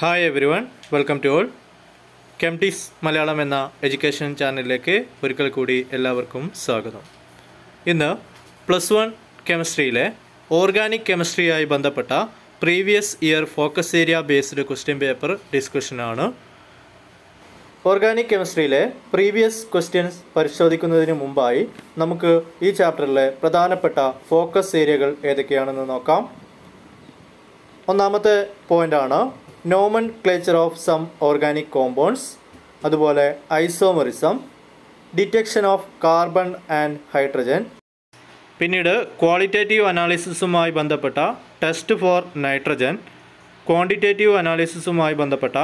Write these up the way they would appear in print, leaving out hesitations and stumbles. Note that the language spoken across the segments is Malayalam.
Hi everyone, welcome to all. കെംടീസ് മലയാളം എന്ന എഡ്യൂക്കേഷൻ ചാനലിലേക്ക് ഒരിക്കൽ കൂടി എല്ലാവർക്കും സ്വാഗതം. ഇന്ന് +1 കെമിസ്ട്രിയിലെ ഓർഗാനിക് കെമിസ്ട്രിയായി ബന്ധപ്പെട്ട previous year focus area based question paper ഡിസ്കഷനാണ്. ഓർഗാനിക് കെമിസ്ട്രിയിലെ പ്രീവിയസ് ക്വസ്റ്റ്യൻസ് പരിശോധിക്കുന്നതിന് മുമ്പായി നമുക്ക് ഈ ചാപ്റ്ററിലെ പ്രധാനപ്പെട്ട ഫോക്കസ് ഏരിയകൾ ഏതൊക്കെയാണെന്ന് നോക്കാം. ഒന്നാമത്തെ പോയിൻ്റാണ് nomenclature of some organic compounds, അതുപോലെ isomerism, detection of carbon and hydrogen. പിന്നീട് ക്വാളിറ്റേറ്റീവ് അനാലിസിസുമായി ബന്ധപ്പെട്ട ടെസ്റ്റ് ഫോർ നൈട്രജൻ, ക്വാണ്ടിറ്റേറ്റീവ് അനാലിസിസുമായി ബന്ധപ്പെട്ട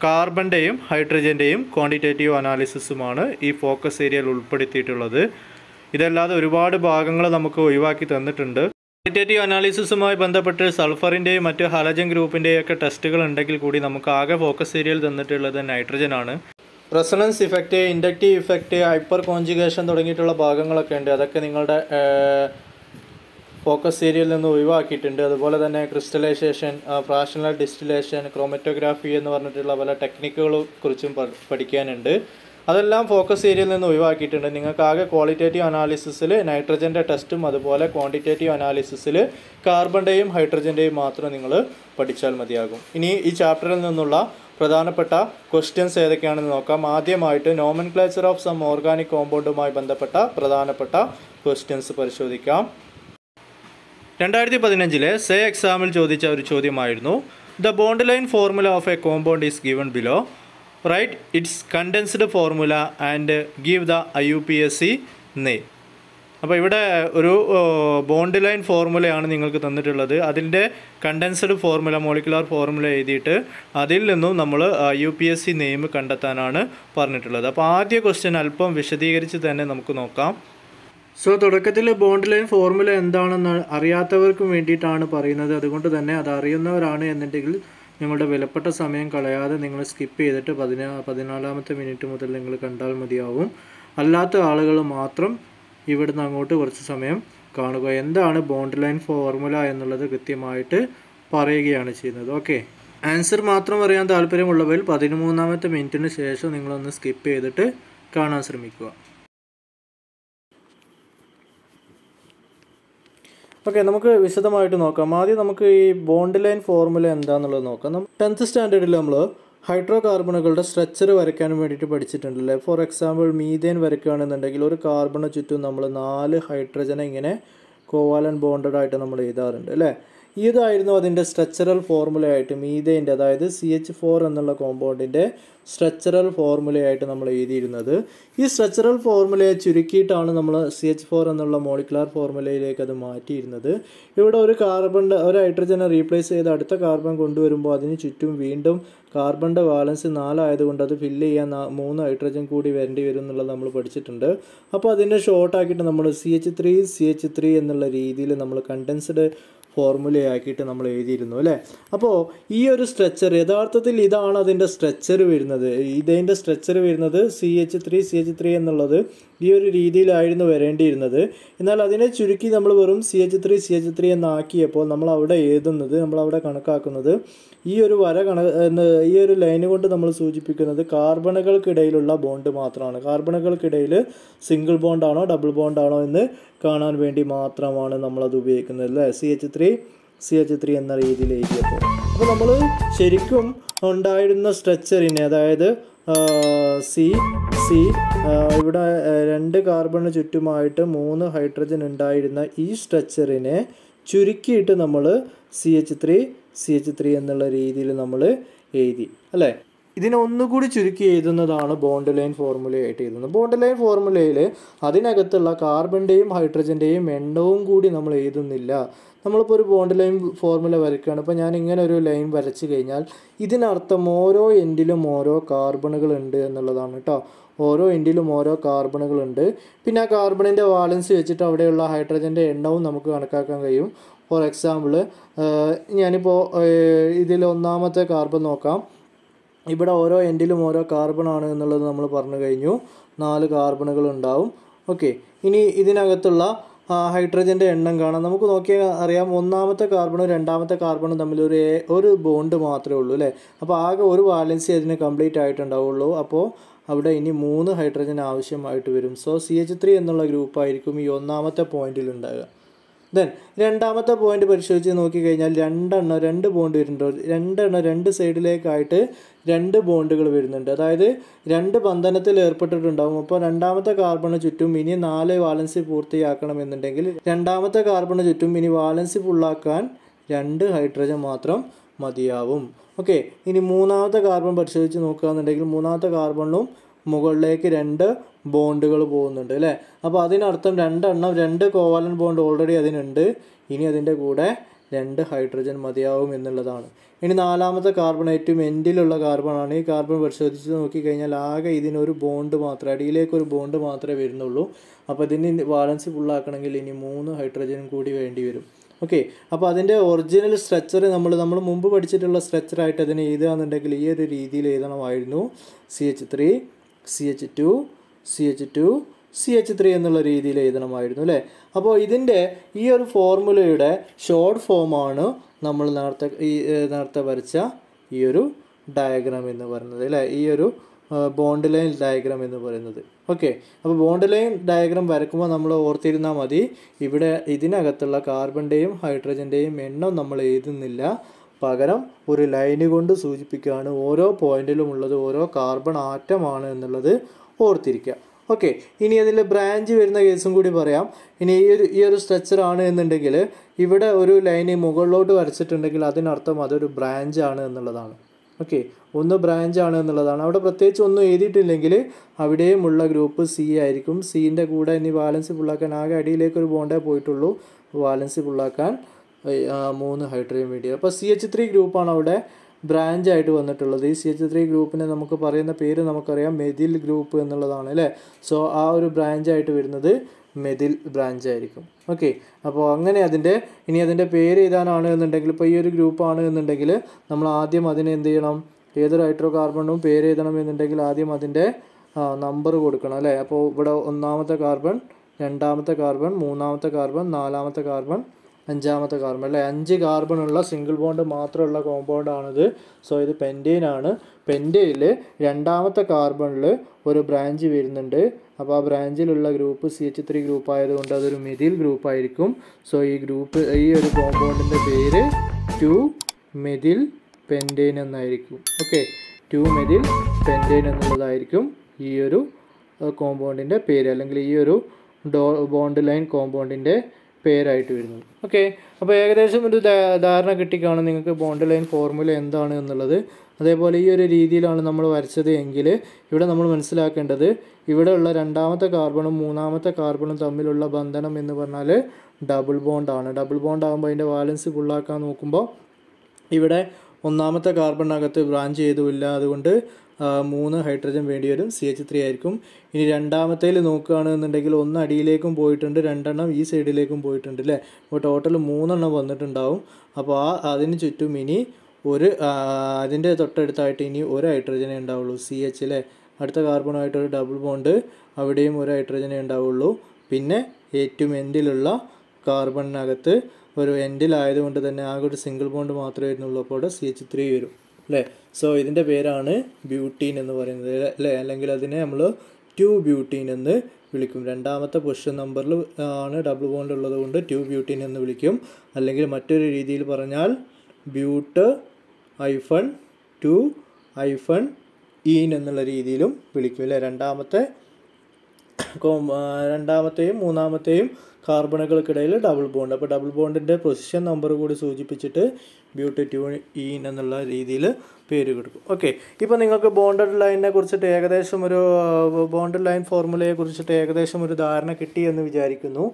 കാർബണിൻ്റെയും ഹൈഡ്രജൻ്റെയും ക്വാണ്ടിറ്റേറ്റീവ് അനാലിസിസുമാണ് ഈ ഫോക്കസ് ഏരിയയിൽ ഉൾപ്പെടുത്തിയിട്ടുള്ളത്. ഇതല്ലാതെ ഒരുപാട് ഭാഗങ്ങൾ നമുക്ക് ഒഴിവാക്കി തന്നിട്ടുണ്ട്. ക്വാണ്ടിറ്റേറ്റീവ് അനാലിസിസുമായി ബന്ധപ്പെട്ട് സൾഫറിൻ്റെയും മറ്റ് ഹലജൻ ഗ്രൂപ്പിൻ്റെയും ഒക്കെ ടെസ്റ്റുകൾ ഉണ്ടെങ്കിൽ കൂടി നമുക്ക് ആകെ ഫോക്കസ് ഏരിയയിൽ തന്നിട്ടുള്ളത് നൈട്രജൻ ആണ്. Resonance effect, inductive effect, hyper conjugation തുടങ്ങിയിട്ടുള്ള ഭാഗങ്ങളൊക്കെ ഉണ്ട്. അതൊക്കെ നിങ്ങളുടെ ഫോക്കസ് ഏരിയയിൽ നിന്ന് ഒഴിവാക്കിയിട്ടുണ്ട്. അതുപോലെ തന്നെ ക്രിസ്റ്റലൈസേഷൻ, ഫ്രാക്ഷണൽ ഡിസ്റ്റിലേഷൻ, ക്രോമറ്റോഗ്രാഫി എന്ന് പറഞ്ഞിട്ടുള്ള പല ടെക്നിക്കുകളെ കുറിച്ചും പഠിക്കാനുണ്ട്. അതെല്ലാം ഫോക്കസ് ഏരിയയിൽ നിന്ന് ഒഴിവാക്കിയിട്ടുണ്ട്. നിങ്ങൾക്ക് ആകെ ക്വാളിറ്റേറ്റീവ് അനാലിസിസിൽ നൈട്രജൻ്റെ ടെസ്റ്റും അതുപോലെ ക്വാണ്ടിറ്റേറ്റീവ് അനാലിസിസിൽ കാർബണിൻ്റെയും ഹൈഡ്രജൻ്റെയും മാത്രം നിങ്ങൾ പഠിച്ചാൽ മതിയാകും. ഇനി ഈ ചാപ്റ്ററിൽ നിന്നുള്ള പ്രധാനപ്പെട്ട ക്വസ്റ്റ്യൻസ് ഏതൊക്കെയാണെന്ന് നോക്കാം. ആദ്യമായിട്ട് നോമൻക്ലേച്ചർ ഓഫ് സം ഓർഗാനിക് കോമ്പൗണ്ടുമായി ബന്ധപ്പെട്ട പ്രധാനപ്പെട്ട ക്വസ്റ്റ്യൻസ് പരിശോധിക്കാം. 2015 സേ എക്സാമിൽ ചോദിച്ച ഒരു ചോദ്യമായിരുന്നു, the bond line formula of a compound is given below, write its condensed formula and give the IUPAC name. അപ്പോൾ ഇവിടെ ഒരു ബോണ്ട് ലൈൻ ഫോർമുലയാണ് നിങ്ങൾക്ക് തന്നിട്ടുള്ളത്. അതിൻ്റെ കണ്ടൻസ്ഡ് ഫോർമുല, മോളിക്കുലാർ ഫോർമുല എഴുതിയിട്ട് അതിൽ നിന്നും നമ്മൾ IUPAC നെയിം കണ്ടെത്താനാണ് പറഞ്ഞിട്ടുള്ളത്. അപ്പോൾ ആദ്യ ക്വസ്റ്റ്യൻ അല്പം വിശദീകരിച്ച് തന്നെ നമുക്ക് നോക്കാം. സോ തുടക്കത്തിൽ ബോണ്ട് ലൈൻ ഫോർമുല എന്താണെന്ന് അറിയാത്തവർക്കും വേണ്ടിയിട്ടാണ് പറയുന്നത്. അതുകൊണ്ട് തന്നെ അത് അറിയുന്നവരാണ് എന്നുണ്ടെങ്കിൽ നിങ്ങളുടെ വിലപ്പെട്ട സമയം കളയാതെ നിങ്ങൾ സ്കിപ്പ് ചെയ്തിട്ട് 14ാമത്തെ മിനിറ്റ് മുതൽ നിങ്ങൾ കണ്ടാൽ മതിയാവും. അല്ലാത്ത ആളുകൾ മാത്രം ഇവിടുന്ന് അങ്ങോട്ട് കുറച്ച് സമയം കാണുക. എന്താണ് ബോണ്ട് ലൈൻ ഫോർമുല എന്നുള്ളത് കൃത്യമായിട്ട് പറയുകയാണ് ചെയ്യുന്നത്. ഓക്കെ, ആൻസർ മാത്രം അറിയാൻ താല്പര്യമുള്ളവർ 13ാമത്തെ മിനിറ്റിന് ശേഷം നിങ്ങളൊന്ന് സ്കിപ്പ് ചെയ്തിട്ട് കാണാൻ ശ്രമിക്കുക. ഓക്കെ, നമുക്ക് വിശദമായിട്ട് നോക്കാം. ആദ്യം നമുക്ക് ഈ ബോണ്ട് ലൈൻ ഫോർമുല എന്താണെന്നുള്ളത് നോക്കാം. 10th സ്റ്റാൻഡേർഡിൽ നമ്മൾ ഹൈഡ്രോ കാർബണുകളുടെ സ്ട്രക്ചർ വരയ്ക്കാൻ വേണ്ടിയിട്ട് പഠിച്ചിട്ടുണ്ടല്ലേ. ഫോർ എക്സാമ്പിൾ മീഥേൻ വരയ്ക്കുകയാണെന്നുണ്ടെങ്കിൽ ഒരു കാർബണ് ചുറ്റും നമ്മൾ 4 ഹൈഡ്രജനെ ഇങ്ങനെ കോവാലൻ ബോണ്ടഡ് ആയിട്ട് നമ്മൾ എഴുതാറുണ്ട് അല്ലേ. ഇതായിരുന്നു അതിൻ്റെ സ്ട്രക്ചറൽ ഫോർമുലയായിട്ട് മീഥേൻ്റെ, അതായത് CH4 എന്നുള്ള കോമ്പൗണ്ടിൻ്റെ സ്ട്രക്ചറൽ ഫോർമുലയായിട്ട് നമ്മൾ എഴുതിയിരുന്നത്. ഈ സ്ട്രക്ചറൽ ഫോർമുലയെ ചുരുക്കിയിട്ടാണ് നമ്മൾ CH4 എന്നുള്ള മോളിക്കുലാർ ഫോർമുലയിലേക്ക് അത് മാറ്റിയിരുന്നത്. ഇവിടെ ഒരു ഹൈഡ്രജനെ റീപ്ലേസ് ചെയ്ത് അടുത്ത കാർബൺ കൊണ്ടുവരുമ്പോൾ അതിന് ചുറ്റും വീണ്ടും കാർബണിൻ്റെ ബാലൻസ് 4 ആയതുകൊണ്ട് അത് ഫില്ല് ചെയ്യാൻ 3 ഹൈഡ്രജൻ കൂടി വരേണ്ടി വരും എന്നുള്ളത് നമ്മൾ പഠിച്ചിട്ടുണ്ട്. അപ്പോൾ അതിനെ ഷോർട്ടാക്കിയിട്ട് നമ്മൾ CH3 എന്നുള്ള രീതിയിൽ നമ്മൾ കണ്ടൻസ്ഡ് ഫോർമുലയാക്കിയിട്ട് നമ്മൾ എഴുതിയിരുന്നു അല്ലേ. അപ്പോൾ ഈ ഒരു സ്ട്രക്ചർ യഥാർത്ഥത്തിൽ ഇതാണ് അതിൻ്റെ സ്ട്രക്ചർ വരുന്നത്. ഇതിൻ്റെ സ്ട്രക്ചർ വരുന്നത് CH3 എന്നുള്ളത് ഈ ഒരു രീതിയിലായിരുന്നു വരേണ്ടിയിരുന്നത്. എന്നാൽ അതിനെ ചുരുക്കി നമ്മൾ വെറും CH3 എന്നാക്കിയപ്പോൾ നമ്മൾ അവിടെ എഴുതുന്നത്, നമ്മളവിടെ കണക്കാക്കുന്നത് ഈ ഒരു ഈ ഒരു ലൈന് കൊണ്ട് നമ്മൾ സൂചിപ്പിക്കുന്നത് കാർബണുകൾക്കിടയിലുള്ള ബോണ്ട് മാത്രമാണ്. കാർബണുകൾക്കിടയിൽ സിംഗിൾ ബോണ്ടാണോ ഡബിൾ ബോണ്ടാണോ എന്ന് കാണാൻ വേണ്ടി മാത്രമാണ് നമ്മളത് ഉപയോഗിക്കുന്നത് അല്ലേ. CH3 എന്ന രീതിയിൽ എഴുതിയപ്പോൾ അപ്പോൾ നമ്മൾ ശരിക്കും ഉണ്ടായിരുന്ന സ്ട്രക്ചറിനെ, അതായത് ഇവിടെ 2 കാർബണിന് ചുറ്റുമായിട്ട് 3 ഹൈഡ്രജൻ ഉണ്ടായിരുന്ന ഈ സ്ട്രക്ചറിനെ ചുരുക്കിയിട്ട് നമ്മൾ CH3 എന്നുള്ള രീതിയിൽ നമ്മൾ എഴുതി അല്ലേ. ഇതിനെ ഒന്നുകൂടി ചുരുക്കി എഴുതുന്നതാണ് ബോണ്ട് ലൈൻ ഫോർമുലയായിട്ട് എഴുതുന്നത്. ബോണ്ട് ലൈൻ ഫോർമുലയിൽ അതിനകത്തുള്ള കാർബണിൻ്റെയും ഹൈഡ്രജൻ്റെയും എണ്ണവും കൂടി നമ്മൾ എഴുതുന്നില്ല. നമ്മളിപ്പോൾ ഒരു ബോണ്ട് ലൈൻ ഫോർമുല വരയ്ക്കുകയാണ്. ഇപ്പോൾ ഞാൻ ഇങ്ങനെ ഒരു ലൈൻ വരച്ച് കഴിഞ്ഞാൽ ഇതിനർത്ഥം ഓരോ എൻഡിലും ഓരോ കാർബണുകൾ ഉണ്ട് എന്നുള്ളതാണ് കേട്ടോ. ഓരോ എൻഡിലും ഓരോ കാർബണുകളുണ്ട്. പിന്നെ ആ കാർബണിൻ്റെ വാലൻസ് വെച്ചിട്ട് അവിടെയുള്ള ഹൈഡ്രജൻ്റെ എണ്ണവും നമുക്ക് കണക്കാക്കാൻ കഴിയും. ഫോർ എക്സാമ്പിൾ ഞാനിപ്പോൾ ഇതിൽ ഒന്നാമത്തെ കാർബൺ നോക്കാം. ഇവിടെ ഓരോ എൻഡിലും ഓരോ കാർബണാണ് എന്നുള്ളത് നമ്മൾ പറഞ്ഞു കഴിഞ്ഞു. 4 കാർബണുകൾ ഉണ്ടാവും. ഓക്കെ, ഇനി ഇതിനകത്തുള്ള ഹൈഡ്രജൻ്റെ എണ്ണം കാണാം. നമുക്ക് നോക്കിയാൽ അറിയാം, ഒന്നാമത്തെ കാർബണും രണ്ടാമത്തെ കാർബണും തമ്മിൽ ഒരു ബോണ്ട് മാത്രമേ ഉള്ളൂ അല്ലേ. അപ്പോൾ ആകെ ഒരു വാലൻസി അതിന് കംപ്ലീറ്റ് ആയിട്ടുണ്ടാവുള്ളൂ. അപ്പോൾ അവിടെ ഇനി 3 ഹൈഡ്രജൻ ആവശ്യമായിട്ട് വരും. സോ CH3 എന്നുള്ള ഗ്രൂപ്പായിരിക്കും ഈ ഒന്നാമത്തെ പോയിന്റിൽ ഉണ്ടാകുക. ദെൻ രണ്ടാമത്തെ പോയിന്റ് പരിശോധിച്ച് നോക്കിക്കഴിഞ്ഞാൽ 2 ബോണ്ട് വരുന്നുണ്ട്. 2 സൈഡിലേക്കായിട്ട് 2 ബോണ്ടുകൾ വരുന്നുണ്ട്. അതായത് 2 ബന്ധനത്തിൽ ഏർപ്പെട്ടിട്ടുണ്ടാകും. അപ്പോൾ രണ്ടാമത്തെ കാർബണ് ചുറ്റും ഇനി 4 വാലൻസി പൂർത്തിയാക്കണമെന്നുണ്ടെങ്കിൽ രണ്ടാമത്തെ കാർബണ് ചുറ്റും ഇനി വാലൻസി ഫുള്ളാക്കാൻ 2 ഹൈഡ്രജൻ മാത്രം മതിയാവും. ഓക്കെ, ഇനി മൂന്നാമത്തെ കാർബൺ പരിശോധിച്ച് നോക്കുകയാണെന്നുണ്ടെങ്കിൽ മൂന്നാമത്തെ കാർബണിലും മുകളിലേക്ക് 2 ബോണ്ടുകൾ പോകുന്നുണ്ട് അല്ലേ. അപ്പോൾ അതിനർത്ഥം 2 കോവാലൻ ബോണ്ട് ഓൾറെഡി അതിനുണ്ട്. ഇനി അതിൻ്റെ കൂടെ 2 ഹൈഡ്രജൻ മതിയാവും എന്നുള്ളതാണ്. ഇനി നാലാമത്തെ കാർബൺ ഏറ്റവും എൻഡിലുള്ള കാർബണാണ്. ഈ കാർബൺ പരിശോധിച്ച് നോക്കിക്കഴിഞ്ഞാൽ ആകെ ഇതിനൊരു ബോണ്ട് മാത്രമേ, അടിയിലേക്കൊരു ബോണ്ട് മാത്രമേ വരുന്നുള്ളൂ. അപ്പോൾ ഇതിന് വാലൻസ് ഫുള്ളാക്കണമെങ്കിൽ ഇനി 3 ഹൈഡ്രജനും കൂടി വേണ്ടി വരും. ഓക്കെ, അപ്പോൾ അതിൻ്റെ ഒറിജിനൽ സ്ട്രക്ചർ നമ്മൾ മുമ്പ് പഠിച്ചിട്ടുള്ള സ്ട്രക്ചറായിട്ട് അതിനെ എഴുതുകയാണെന്നുണ്ടെങ്കിൽ ഈ ഒരു രീതിയിൽ എഴുതണമായിരുന്നു. CH3 CH2 CH2 CH3 എന്നുള്ള രീതിയിൽ എഴുതണമായിരുന്നു അല്ലേ. അപ്പോൾ ഇതിൻ്റെ ഈ ഒരു ഫോർമുലയുടെ ഷോർട്ട് ഫോമാണ് നമ്മൾ നേരത്തെ വരച്ച ഈ ഒരു ഡയഗ്രാം എന്ന് പറയുന്നത് അല്ലേ, ഈ ഒരു ബോണ്ട് ലൈൻ ഡയഗ്രാം എന്ന് പറയുന്നത്. ഓക്കെ, അപ്പോൾ ബോണ്ട് ലൈൻ ഡയഗ്രാം വരക്കുമ്പോൾ നമ്മൾ ഓർത്തിരുന്നാൽ മതി, ഇവിടെ ഇതിനകത്തുള്ള കാർബണിൻ്റെയും ഹൈഡ്രജൻ്റെയും എണ്ണം നമ്മൾ എഴുതുന്നില്ല, പകരം ഒരു ലൈന് കൊണ്ട് സൂചിപ്പിക്കുകയാണ്. ഓരോ പോയിന്റിലും ഉള്ളത് ഓരോ കാർബൺ ആറ്റമാണ് എന്നുള്ളത് ഓർത്തിരിക്കുക. ഓക്കെ, ഇനി അതിൽ ബ്രാഞ്ച് വരുന്ന കേസും കൂടി പറയാം. ഇനി ഈ ഒരു സ്ട്രക്ചർ ആണ് എന്നുണ്ടെങ്കിൽ ഇവിടെ ഒരു ലൈന് മുകളിലോട്ട് വരച്ചിട്ടുണ്ടെങ്കിൽ അതിനർത്ഥം അതൊരു ബ്രാഞ്ചാണ് എന്നുള്ളതാണ്. ഓക്കെ, ഒന്ന് ബ്രാഞ്ചാണ് എന്നുള്ളതാണ്. അവിടെ പ്രത്യേകിച്ച് ഒന്നും എഴുതിയിട്ടില്ലെങ്കിൽ അവിടെയുമുള്ള ഗ്രൂപ്പ് C ആയിരിക്കും. സിൻ്റെ കൂടെ ഇനി വാലൻസി ഫുള്ളാക്കാൻ ആകെ അടിയിലേക്കൊരു ബോണ്ടേ പോയിട്ടുള്ളൂ. വാലൻസി ഫുള്ളാക്കാൻ 3 ഹൈഡ്രജൻ വേണ്ടി. അപ്പോൾ CH3 ഗ്രൂപ്പാണ് അവിടെ ബ്രാഞ്ചായിട്ട് വന്നിട്ടുള്ളത്. ഈ CH3 ഗ്രൂപ്പിനെ നമുക്ക് പറയുന്ന പേര് നമുക്കറിയാം, മെഥിൽ ഗ്രൂപ്പ് എന്നുള്ളതാണ് അല്ലേ. സോ ആ ഒരു ബ്രാഞ്ചായിട്ട് വരുന്നത് മെഥിൽ ബ്രാഞ്ച് ആയിരിക്കും. ഓക്കെ, അപ്പോൾ അങ്ങനെ ഇനി അതിൻ്റെ പേര് എഴുതാനാണ് എന്നുണ്ടെങ്കിൽ, ഇപ്പോൾ ഈ ഒരു ഗ്രൂപ്പാണ് എന്നുണ്ടെങ്കിൽ നമ്മൾ ആദ്യം അതിനെ എന്ത് ചെയ്യണം, ഏതൊരു ഹൈഡ്രോ കാർബണും പേര് എഴുതണം എന്നുണ്ടെങ്കിൽ ആദ്യം അതിൻ്റെ നമ്പർ കൊടുക്കണം അല്ലേ. അപ്പോൾ ഇവിടെ ഒന്നാമത്തെ കാർബൺ, രണ്ടാമത്തെ കാർബൺ, മൂന്നാമത്തെ കാർബൺ, നാലാമത്തെ കാർബൺ, അഞ്ചാമത്തെ കാർബൺ അല്ലേ. 5 കാർബണുള്ള സിംഗിൾ ബോണ്ട് മാത്രമുള്ള കോമ്പൗണ്ടാണിത്. സോ ഇത് പെൻറ്റെയ്ൻ ആണ്. പെൻറ്റെയിൽ രണ്ടാമത്തെ കാർബണിൽ ഒരു ബ്രാഞ്ച് വരുന്നുണ്ട്. അപ്പോൾ ആ ബ്രാഞ്ചിലുള്ള ഗ്രൂപ്പ് CH3 ഗ്രൂപ്പ് ആയതുകൊണ്ട് അതൊരു മെഥിൽ ഗ്രൂപ്പ് ആയിരിക്കും. സോ ഈ ഒരു കോമ്പൗണ്ടിൻ്റെ പേര് 2 മെഥിൽ പെൻറ്റെയ്ൻ എന്നായിരിക്കും. ഓക്കെ, 2 മെഥിൽ പെൻറ്റെയ്ൻ എന്നുള്ളതായിരിക്കും ഈ ഒരു കോമ്പൗണ്ടിൻ്റെ പേര്, അല്ലെങ്കിൽ ഈ ഒരു ബോണ്ട് ലൈൻ കോമ്പൗണ്ടിൻ്റെ പേരായിട്ട് വരുന്നത്. ഓക്കെ, അപ്പോൾ ഏകദേശം ഒരു ധാരണ കിട്ടിക്കാണും നിങ്ങൾക്ക് ബോണ്ട് ലൈൻ ഫോർമുല എന്താണ് എന്നുള്ളത്. അതേപോലെ ഈ ഒരു രീതിയിലാണ് നമ്മൾ വരച്ചത് എങ്കിൽ ഇവിടെ നമ്മൾ മനസ്സിലാക്കേണ്ടത്, ഇവിടെയുള്ള രണ്ടാമത്തെ കാർബണും മൂന്നാമത്തെ കാർബണും തമ്മിലുള്ള ബന്ധനം എന്ന് പറഞ്ഞാൽ ഡബിൾ ബോണ്ടാണ്. ഡബിൾ ബോണ്ട് ആകുമ്പോൾ അതിൻ്റെ വാലൻസ് ഫുള്ളാക്കാൻ നോക്കുമ്പോൾ ഇവിടെ ഒന്നാമത്തെ കാർബണിനകത്ത് ബ്രാഞ്ച് ചെയ്തുമില്ല, അതുകൊണ്ട് 3 ഹൈഡ്രജൻ വേണ്ടി വരും. CH3 ആയിരിക്കും. ഇനി രണ്ടാമത്തേൽ നോക്കുകയാണെന്നുണ്ടെങ്കിൽ 1 അടിയിലേക്കും പോയിട്ടുണ്ട്, 2 ഈ സൈഡിലേക്കും പോയിട്ടുണ്ട് അല്ലേ. അപ്പോൾ ടോട്ടൽ 3 വന്നിട്ടുണ്ടാവും. അപ്പോൾ അതിന് ചുറ്റും ഇനി അതിൻ്റെ തൊട്ടടുത്തായിട്ട് ഇനി ഒരു ഹൈഡ്രജനേ ഉണ്ടാവുള്ളൂ, CH അല്ലേ. അടുത്ത കാർബണുമായിട്ടൊരു ഡബിൾ ബോണ്ട്, അവിടെയും ഒരു ഹൈഡ്രജനേ ഉണ്ടാവുള്ളൂ. പിന്നെ ഏറ്റവും എൻഡിലുള്ള കാർബണിനകത്ത് ഒരു എൻഡിലായതുകൊണ്ട് തന്നെ ആകെ ഒരു സിംഗിൾ ബോണ്ട് മാത്രമേ വരുന്നുള്ളൂ. അപ്പോൾ അവിടെ CH3 വരും അല്ലേ. സോ ഇതിൻ്റെ പേരാണ് ബ്യൂട്ടീൻ എന്ന് പറയുന്നത് അല്ലേ, അല്ലെങ്കിൽ അതിനെ നമ്മൾ 2 ബ്യൂട്ടീൻ എന്ന് വിളിക്കും. രണ്ടാമത്തെ പൊസിഷൻ നമ്പറിൽ ആണ് ഡബിൾ ബോണ്ട് ഉള്ളത് കൊണ്ട് 2 ബ്യൂട്ടീൻ എന്ന് വിളിക്കും. അല്ലെങ്കിൽ മറ്റൊരു രീതിയിൽ പറഞ്ഞാൽ ബ്യൂട്ട് -2 -ഈൻ എന്നുള്ള രീതിയിലും വിളിക്കും അല്ലേ. രണ്ടാമത്തെയും മൂന്നാമത്തെയും കാർബണുകൾക്കിടയിൽ ഡബിൾ ബോണ്ട്. അപ്പോൾ ഡബിൾ ബോണ്ടിൻ്റെ പൊസിഷൻ നമ്പർ കൂടി സൂചിപ്പിച്ചിട്ട് ബ്യൂട്ട് 2 ഈൻ എന്നുള്ള രീതിയിൽ പേര് കൊടുക്കും. ഓക്കെ, ഇപ്പോൾ നിങ്ങൾക്ക് ബോണ്ടഡ് ലൈനിനെ കുറിച്ചിട്ട് ഏകദേശം ഒരു ബോണ്ടഡ് ലൈൻ ഫോർമുലയെ കുറിച്ചിട്ട് ഏകദേശം ഒരു ധാരണ കിട്ടി എന്ന് വിചാരിക്കുന്നു.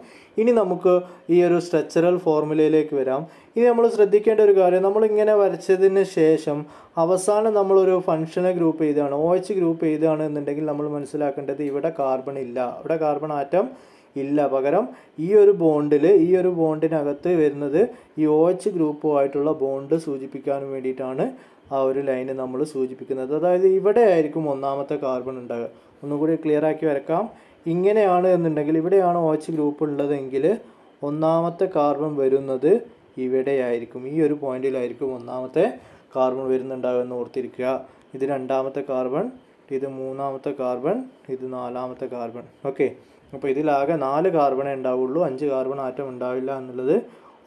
ഇനി നമുക്ക് ഈ ഒരു സ്ട്രക്ചറൽ ഫോർമുലയിലേക്ക് വരാം. ഇനി നമ്മൾ ശ്രദ്ധിക്കേണ്ട ഒരു കാര്യം, നമ്മളിങ്ങനെ വരച്ചതിന് ശേഷം അവസാനം നമ്മളൊരു ഫങ്ഷണൽ ഗ്രൂപ്പ് ചെയ്താണ്, OH ഗ്രൂപ്പ് ചെയ്താണ് എന്നുണ്ടെങ്കിൽ നമ്മൾ മനസ്സിലാക്കേണ്ടത് ഇവിടെ കാർബൺ ഇല്ല, ഇവിടെ കാർബൺ ആറ്റം ഇല്ല. പകരം ഈ ഒരു ബോണ്ടിനകത്ത് വരുന്നത് ഈ OH ഗ്രൂപ്പുമായിട്ടുള്ള ബോണ്ട് സൂചിപ്പിക്കാൻ വേണ്ടിയിട്ടാണ് ആ ഒരു ലൈന് നമ്മൾ സൂചിപ്പിക്കുന്നത്. അതായത് ഇവിടെ ആയിരിക്കും ഒന്നാമത്തെ കാർബൺ ഉണ്ടാകുക. ഒന്നുകൂടി ക്ലിയർ ആക്കി വരക്കാം. ഇങ്ങനെയാണ് എന്നുണ്ടെങ്കിൽ ഇവിടെയാണ് OH ഗ്രൂപ്പ് ഉള്ളതെങ്കിൽ ഒന്നാമത്തെ കാർബൺ വരുന്നത് ഇവിടെയായിരിക്കും, ഈ ഒരു പോയിന്റിലായിരിക്കും ഒന്നാമത്തെ കാർബൺ വരുന്നുണ്ടാകുമെന്ന് ഓർത്തിരിക്കുക. ഇത് രണ്ടാമത്തെ കാർബൺ, ഇത് മൂന്നാമത്തെ കാർബൺ, ഇത് നാലാമത്തെ കാർബൺ. ഓക്കെ, അപ്പോൾ ഇതിലാകെ 4 കാർബണേ ഉണ്ടാവുള്ളൂ, 5 കാർബൺ ആറ്റം ഉണ്ടാവില്ല എന്നുള്ളത്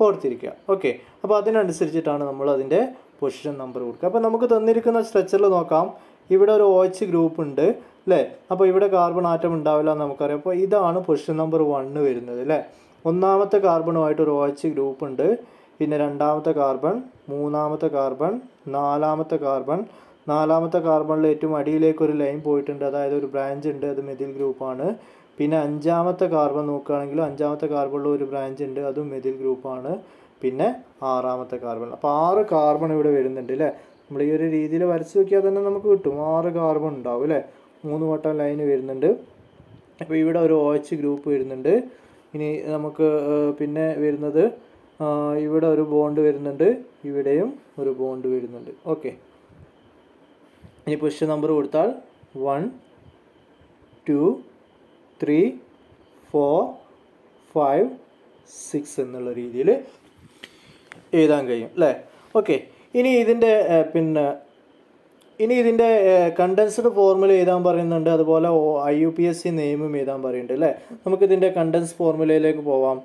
ഓർത്തിരിക്കുക. ഓക്കെ, അപ്പോൾ അതിനനുസരിച്ചിട്ടാണ് നമ്മൾ അതിൻ്റെ പൊസിഷൻ നമ്പർ കൊടുക്കുക. അപ്പോൾ നമുക്ക് തന്നിരിക്കുന്ന സ്ട്രക്ചറിൽ നോക്കാം, ഇവിടെ ഒരു OH ഗ്രൂപ്പ് ഉണ്ട് അല്ലേ. അപ്പോൾ ഇവിടെ കാർബൺ ആറ്റം ഉണ്ടാവില്ല എന്ന് നമുക്കറിയാം. അപ്പോൾ ഇതാണ് പൊസിഷൻ നമ്പർ 1 വരുന്നത് അല്ലേ. ഒന്നാമത്തെ കാർബണുമായിട്ട് ഒരു OH ഗ്രൂപ്പ് ഉണ്ട്, പിന്നെ രണ്ടാമത്തെ കാർബൺ, മൂന്നാമത്തെ കാർബൺ, നാലാമത്തെ കാർബൺ. നാലാമത്തെ കാർബണിൽ ഏറ്റവും അടിയിലേക്ക് ഒരു ലൈൻ പോയിട്ടുണ്ട്, അതായത് ഒരു ബ്രാഞ്ച് ഉണ്ട്, അത് മെഥിൽ ഗ്രൂപ്പാണ്. പിന്നെ അഞ്ചാമത്തെ കാർബൺ നോക്കുകയാണെങ്കിൽ അഞ്ചാമത്തെ കാർബണിൽ ഒരു ബ്രാഞ്ച് ഉണ്ട്, അതും മെഥിൽ ഗ്രൂപ്പാണ്. പിന്നെ ആറാമത്തെ കാർബൺ. അപ്പോൾ 6 കാർബൺ ഇവിടെ വരുന്നുണ്ട് അല്ലേ. നമ്മൾ ഈ ഒരു രീതിയിൽ വരച്ച് നോക്കിയാൽ തന്നെ നമുക്ക് കിട്ടും 6 കാർബൺ ഉണ്ടാവും അല്ലേ. 3 വട്ടം ലൈന് വരുന്നുണ്ട്. അപ്പോൾ ഇവിടെ ഒരു OH ഗ്രൂപ്പ് വരുന്നുണ്ട്. ഇനി നമുക്ക് പിന്നെ വരുന്നത് ഇവിടെ ഒരു ബോണ്ട് വരുന്നുണ്ട്, ഇവിടെയും ഒരു ബോണ്ട് വരുന്നുണ്ട്. ഓക്കെ, ഇനി പൊസിഷൻ നമ്പർ കൊടുത്താൽ 1 2 3 4 5 6 എന്നുള്ള രീതിയിൽ എഴുതാൻ കഴിയും അല്ലേ. ഓക്കെ, ഇനി ഇതിൻ്റെ കണ്ടൻസ്ഡ് ഫോർമുല എഴുതാൻ പറയുന്നുണ്ട്, അതുപോലെ IUPAC നെയിമും എഴുതാൻ പറയുന്നുണ്ട് അല്ലേ. നമുക്കിതിൻ്റെ കണ്ടൻസ് ഫോർമുലയിലേക്ക് പോവാം.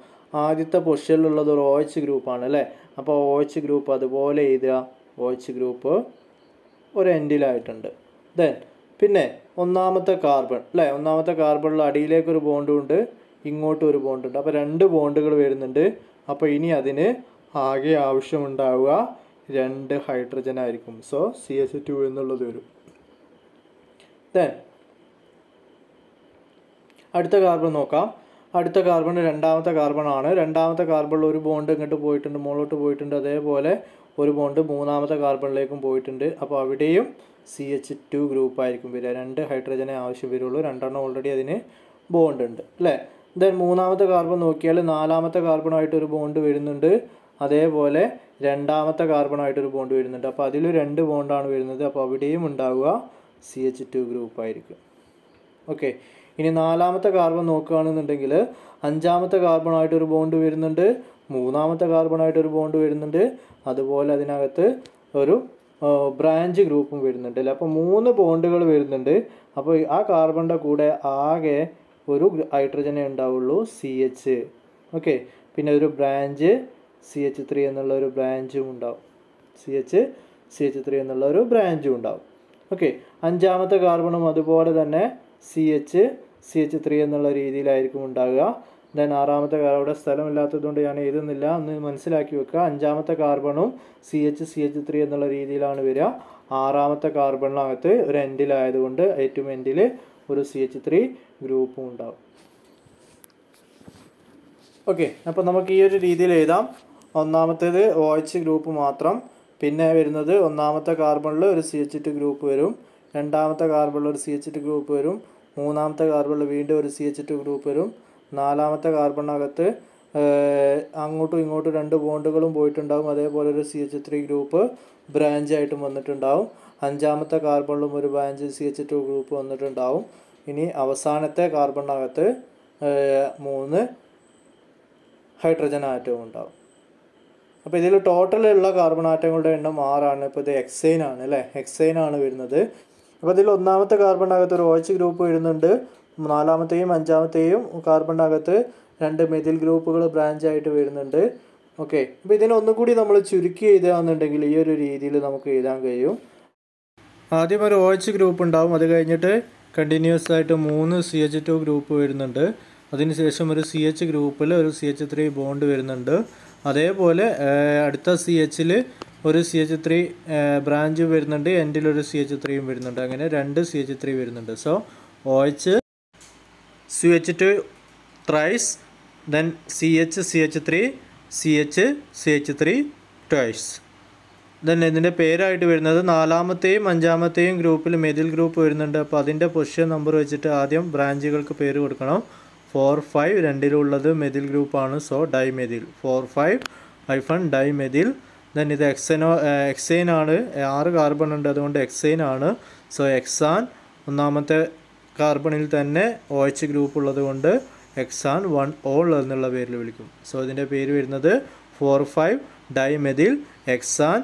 ആദ്യത്തെ പൊസിഷനിലുള്ളത് ഒരു OH ഗ്രൂപ്പാണ് അല്ലേ. അപ്പോൾ OH ഗ്രൂപ്പ് അതുപോലെ എഴുതുക. OH ഗ്രൂപ്പ് ഒരു എൻഡിലായിട്ടുണ്ട്. ദെൻ പിന്നെ ഒന്നാമത്തെ കാർബൺ അല്ലേ. ഒന്നാമത്തെ കാർബണിൽ അടിയിലേക്കൊരു ബോണ്ടും ഉണ്ട്, ഇങ്ങോട്ടും ഒരു ബോണ്ടുണ്ട്. അപ്പോൾ 2 ബോണ്ടുകൾ വരുന്നുണ്ട്. അപ്പോൾ ഇനി അതിന് ആകെ ആവശ്യമുണ്ടാവുക 2 ഹൈഡ്രജൻ ആയിരിക്കും. സോ CH2 എന്നുള്ളത് വരും. ദെൻ അടുത്ത കാർബൺ നോക്കാം. അടുത്ത കാർബൺ രണ്ടാമത്തെ കാർബൺ ആണ്. രണ്ടാമത്തെ കാർബണിൽ ഒരു ബോണ്ട് ഇങ്ങോട്ട് പോയിട്ടുണ്ട്, മുകളിലോട്ട് പോയിട്ടുണ്ട്. അതേപോലെ ഒരു ബോണ്ട് മൂന്നാമത്തെ കാർബണിലേക്കും പോയിട്ടുണ്ട്. അപ്പോൾ അവിടെയും CH2 ഗ്രൂപ്പ് ആയിരിക്കും വരിക. 2 ഹൈഡ്രജനെ ആവശ്യം വരുള്ളൂ, 2 ഓൾറെഡി അതിന് ബോണ്ട് ഉണ്ട് അല്ലേ. ദെൻ മൂന്നാമത്തെ കാർബൺ നോക്കിയാൽ നാലാമത്തെ കാർബണായിട്ട് ഒരു ബോണ്ട് വരുന്നുണ്ട്, അതേപോലെ രണ്ടാമത്തെ കാർബണായിട്ടൊരു ബോണ്ട് വരുന്നുണ്ട്. അപ്പോൾ അതിൽ 2 ബോണ്ടാണ് വരുന്നത്. അപ്പോൾ അവിടെയും ഉണ്ടാവുക CH2 ഗ്രൂപ്പ് ആയിരിക്കും. ഓക്കെ, ഇനി നാലാമത്തെ കാർബൺ നോക്കുകയാണെന്നുണ്ടെങ്കിൽ അഞ്ചാമത്തെ കാർബണായിട്ടൊരു ബോണ്ട് വരുന്നുണ്ട്, മൂന്നാമത്തെ കാർബണായിട്ടൊരു ബോണ്ട് വരുന്നുണ്ട്, അതുപോലെ അതിനകത്ത് ഒരു ബ്രാഞ്ച് ഗ്രൂപ്പും വരുന്നുണ്ട് അല്ലേ. അപ്പോൾ 3 ബോണ്ടുകൾ വരുന്നുണ്ട്. അപ്പോൾ ആ കാർബണിൻ്റെ കൂടെ ആകെ ഒരു ഹൈഡ്രജനെ ഉണ്ടാവുള്ളൂ, CH. ഓക്കെ, പിന്നെ ഒരു ബ്രാഞ്ച് CH3 എന്നുള്ള ഒരു ബ്രാഞ്ചും ഉണ്ടാവും. CH3 എന്നുള്ള ഒരു ബ്രാഞ്ചും ഉണ്ടാവും. ഓക്കെ, അഞ്ചാമത്തെ കാർബണും അതുപോലെ തന്നെ CH3 എന്നുള്ള രീതിയിലായിരിക്കും ഉണ്ടാവുക. ദെൻ ആറാമത്തെ കാർബൺ, അവിടെ സ്ഥലമില്ലാത്തതുകൊണ്ട് ഞാൻ എഴുതുന്നില്ല, ഒന്ന് മനസ്സിലാക്കി വെക്കുക. അഞ്ചാമത്തെ കാർബണും CH3 എന്നുള്ള രീതിയിലാണ് വരിക. ആറാമത്തെ കാർബണിനകത്ത് ഒരു എൻഡിലായതുകൊണ്ട് ഏറ്റവും എൻഡിൽ ഒരു CH3 ഗ്രൂപ്പും ഉണ്ടാവും. ഓക്കെ, അപ്പോൾ നമുക്ക് ഈ ഒരു രീതിയിൽ എഴുതാം. ഒന്നാമത്തേത് OH ഗ്രൂപ്പ് മാത്രം, പിന്നെ വരുന്നത് ഒന്നാമത്തെ കാർബണിൽ ഒരു CH2 ഗ്രൂപ്പ് വരും, രണ്ടാമത്തെ കാർബണിൽ ഒരു CH2 ഗ്രൂപ്പ് വരും, മൂന്നാമത്തെ കാർബണിൽ വീണ്ടും ഒരു CH2 ഗ്രൂപ്പ് വരും, നാലാമത്തെ കാർബണിനകത്ത് അങ്ങോട്ടും ഇങ്ങോട്ടും 2 ബോണ്ടുകളും പോയിട്ടുണ്ടാകും, അതേപോലെ ഒരു CH3 ഗ്രൂപ്പ് ബ്രാഞ്ചായിട്ടും വന്നിട്ടുണ്ടാവും. അഞ്ചാമത്തെ കാർബണിലും ഒരു ബ്രാഞ്ച് CH2 ഗ്രൂപ്പ് വന്നിട്ടുണ്ടാവും. ഇനി അവസാനത്തെ കാർബണിനകത്ത് 3 ഹൈഡ്രജൻ ആറ്റവും ഉണ്ടാവും. അപ്പോൾ ഇതിൽ ടോട്ടലുള്ള കാർബൺ ആറ്റങ്ങളുടെ എണ്ണം 6 ആണ്. ഇപ്പോൾ ഇത് ഹെക്സൈൻ ആണ് അല്ലേ, ഹെക്സൈൻ ആണ് വരുന്നത്. അപ്പോൾ ഇതിൽ ഒന്നാമത്തെ കാർബണിനകത്ത് ഒരു OH ഗ്രൂപ്പ് വരുന്നുണ്ട്, നാലാമത്തെയും അഞ്ചാമത്തെയും കാർബണിനകത്ത് 2 മെഥിൽ ഗ്രൂപ്പുകൾ ബ്രാഞ്ചായിട്ട് വരുന്നുണ്ട്. ഓക്കെ, അപ്പോൾ ഇതിനൊന്നും കൂടി നമ്മൾ ചുരുക്കി എഴുതുകയാണെന്നുണ്ടെങ്കിൽ ഈ ഒരു രീതിയിൽ നമുക്ക് എഴുതാൻ കഴിയും. ആദ്യം ഒരു OH ഗ്രൂപ്പ് ഉണ്ടാവും, അത് കഴിഞ്ഞിട്ട് കണ്ടിന്യൂസ് ആയിട്ട് 3 CH2 ഗ്രൂപ്പ് വരുന്നുണ്ട്, അതിനുശേഷം ഒരു CH ഗ്രൂപ്പിൽ ഒരു CH3 ബോണ്ട് വരുന്നുണ്ട്, അതേപോലെ അടുത്ത CHൽ ഒരു CH3 ബ്രാഞ്ച് വരുന്നുണ്ട്, എൻഡിലൊരു CH3യും വരുന്നുണ്ട്. അങ്ങനെ 2 CH3 വരുന്നുണ്ട്. So OH CH2 thrice, then CH3, CH3 twice. Then ഇതിൻ്റെ പേരായിട്ട് വരുന്നത് നാലാമത്തെയും അഞ്ചാമത്തെയും ഗ്രൂപ്പിൽ മെഥിൽ ഗ്രൂപ്പ് വരുന്നുണ്ട്. അപ്പോൾ അതിൻ്റെ പൊസിഷൻ നമ്പർ വെച്ചിട്ട് ആദ്യം ബ്രാഞ്ചുകൾക്ക് പേര് കൊടുക്കണം. 4 5 രണ്ടിലുള്ളത് മെഥിൽ ഗ്രൂപ്പാണ്, സോ ഡൈമെഥിൽ 4 5 ഡൈമെഥിൽ. ദെൻ ഇത് എക്സൈൻ ആണ്, 6 കാർബൺ ഉണ്ട്, അതുകൊണ്ട് എക്സൈൻ ആണ്. സോ എക്സാൻ ഒന്നാമത്തെ കാർബണിൽ തന്നെ OH ഗ്രൂപ്പ് ഉള്ളത് കൊണ്ട് ഹെക്സാൻ 1-ol എന്നുള്ള പേരിൽ വിളിക്കും. സോ ഇതിൻ്റെ പേര് വരുന്നത് 4,5 ഡൈമെഥിൽ ഹെക്സാൻ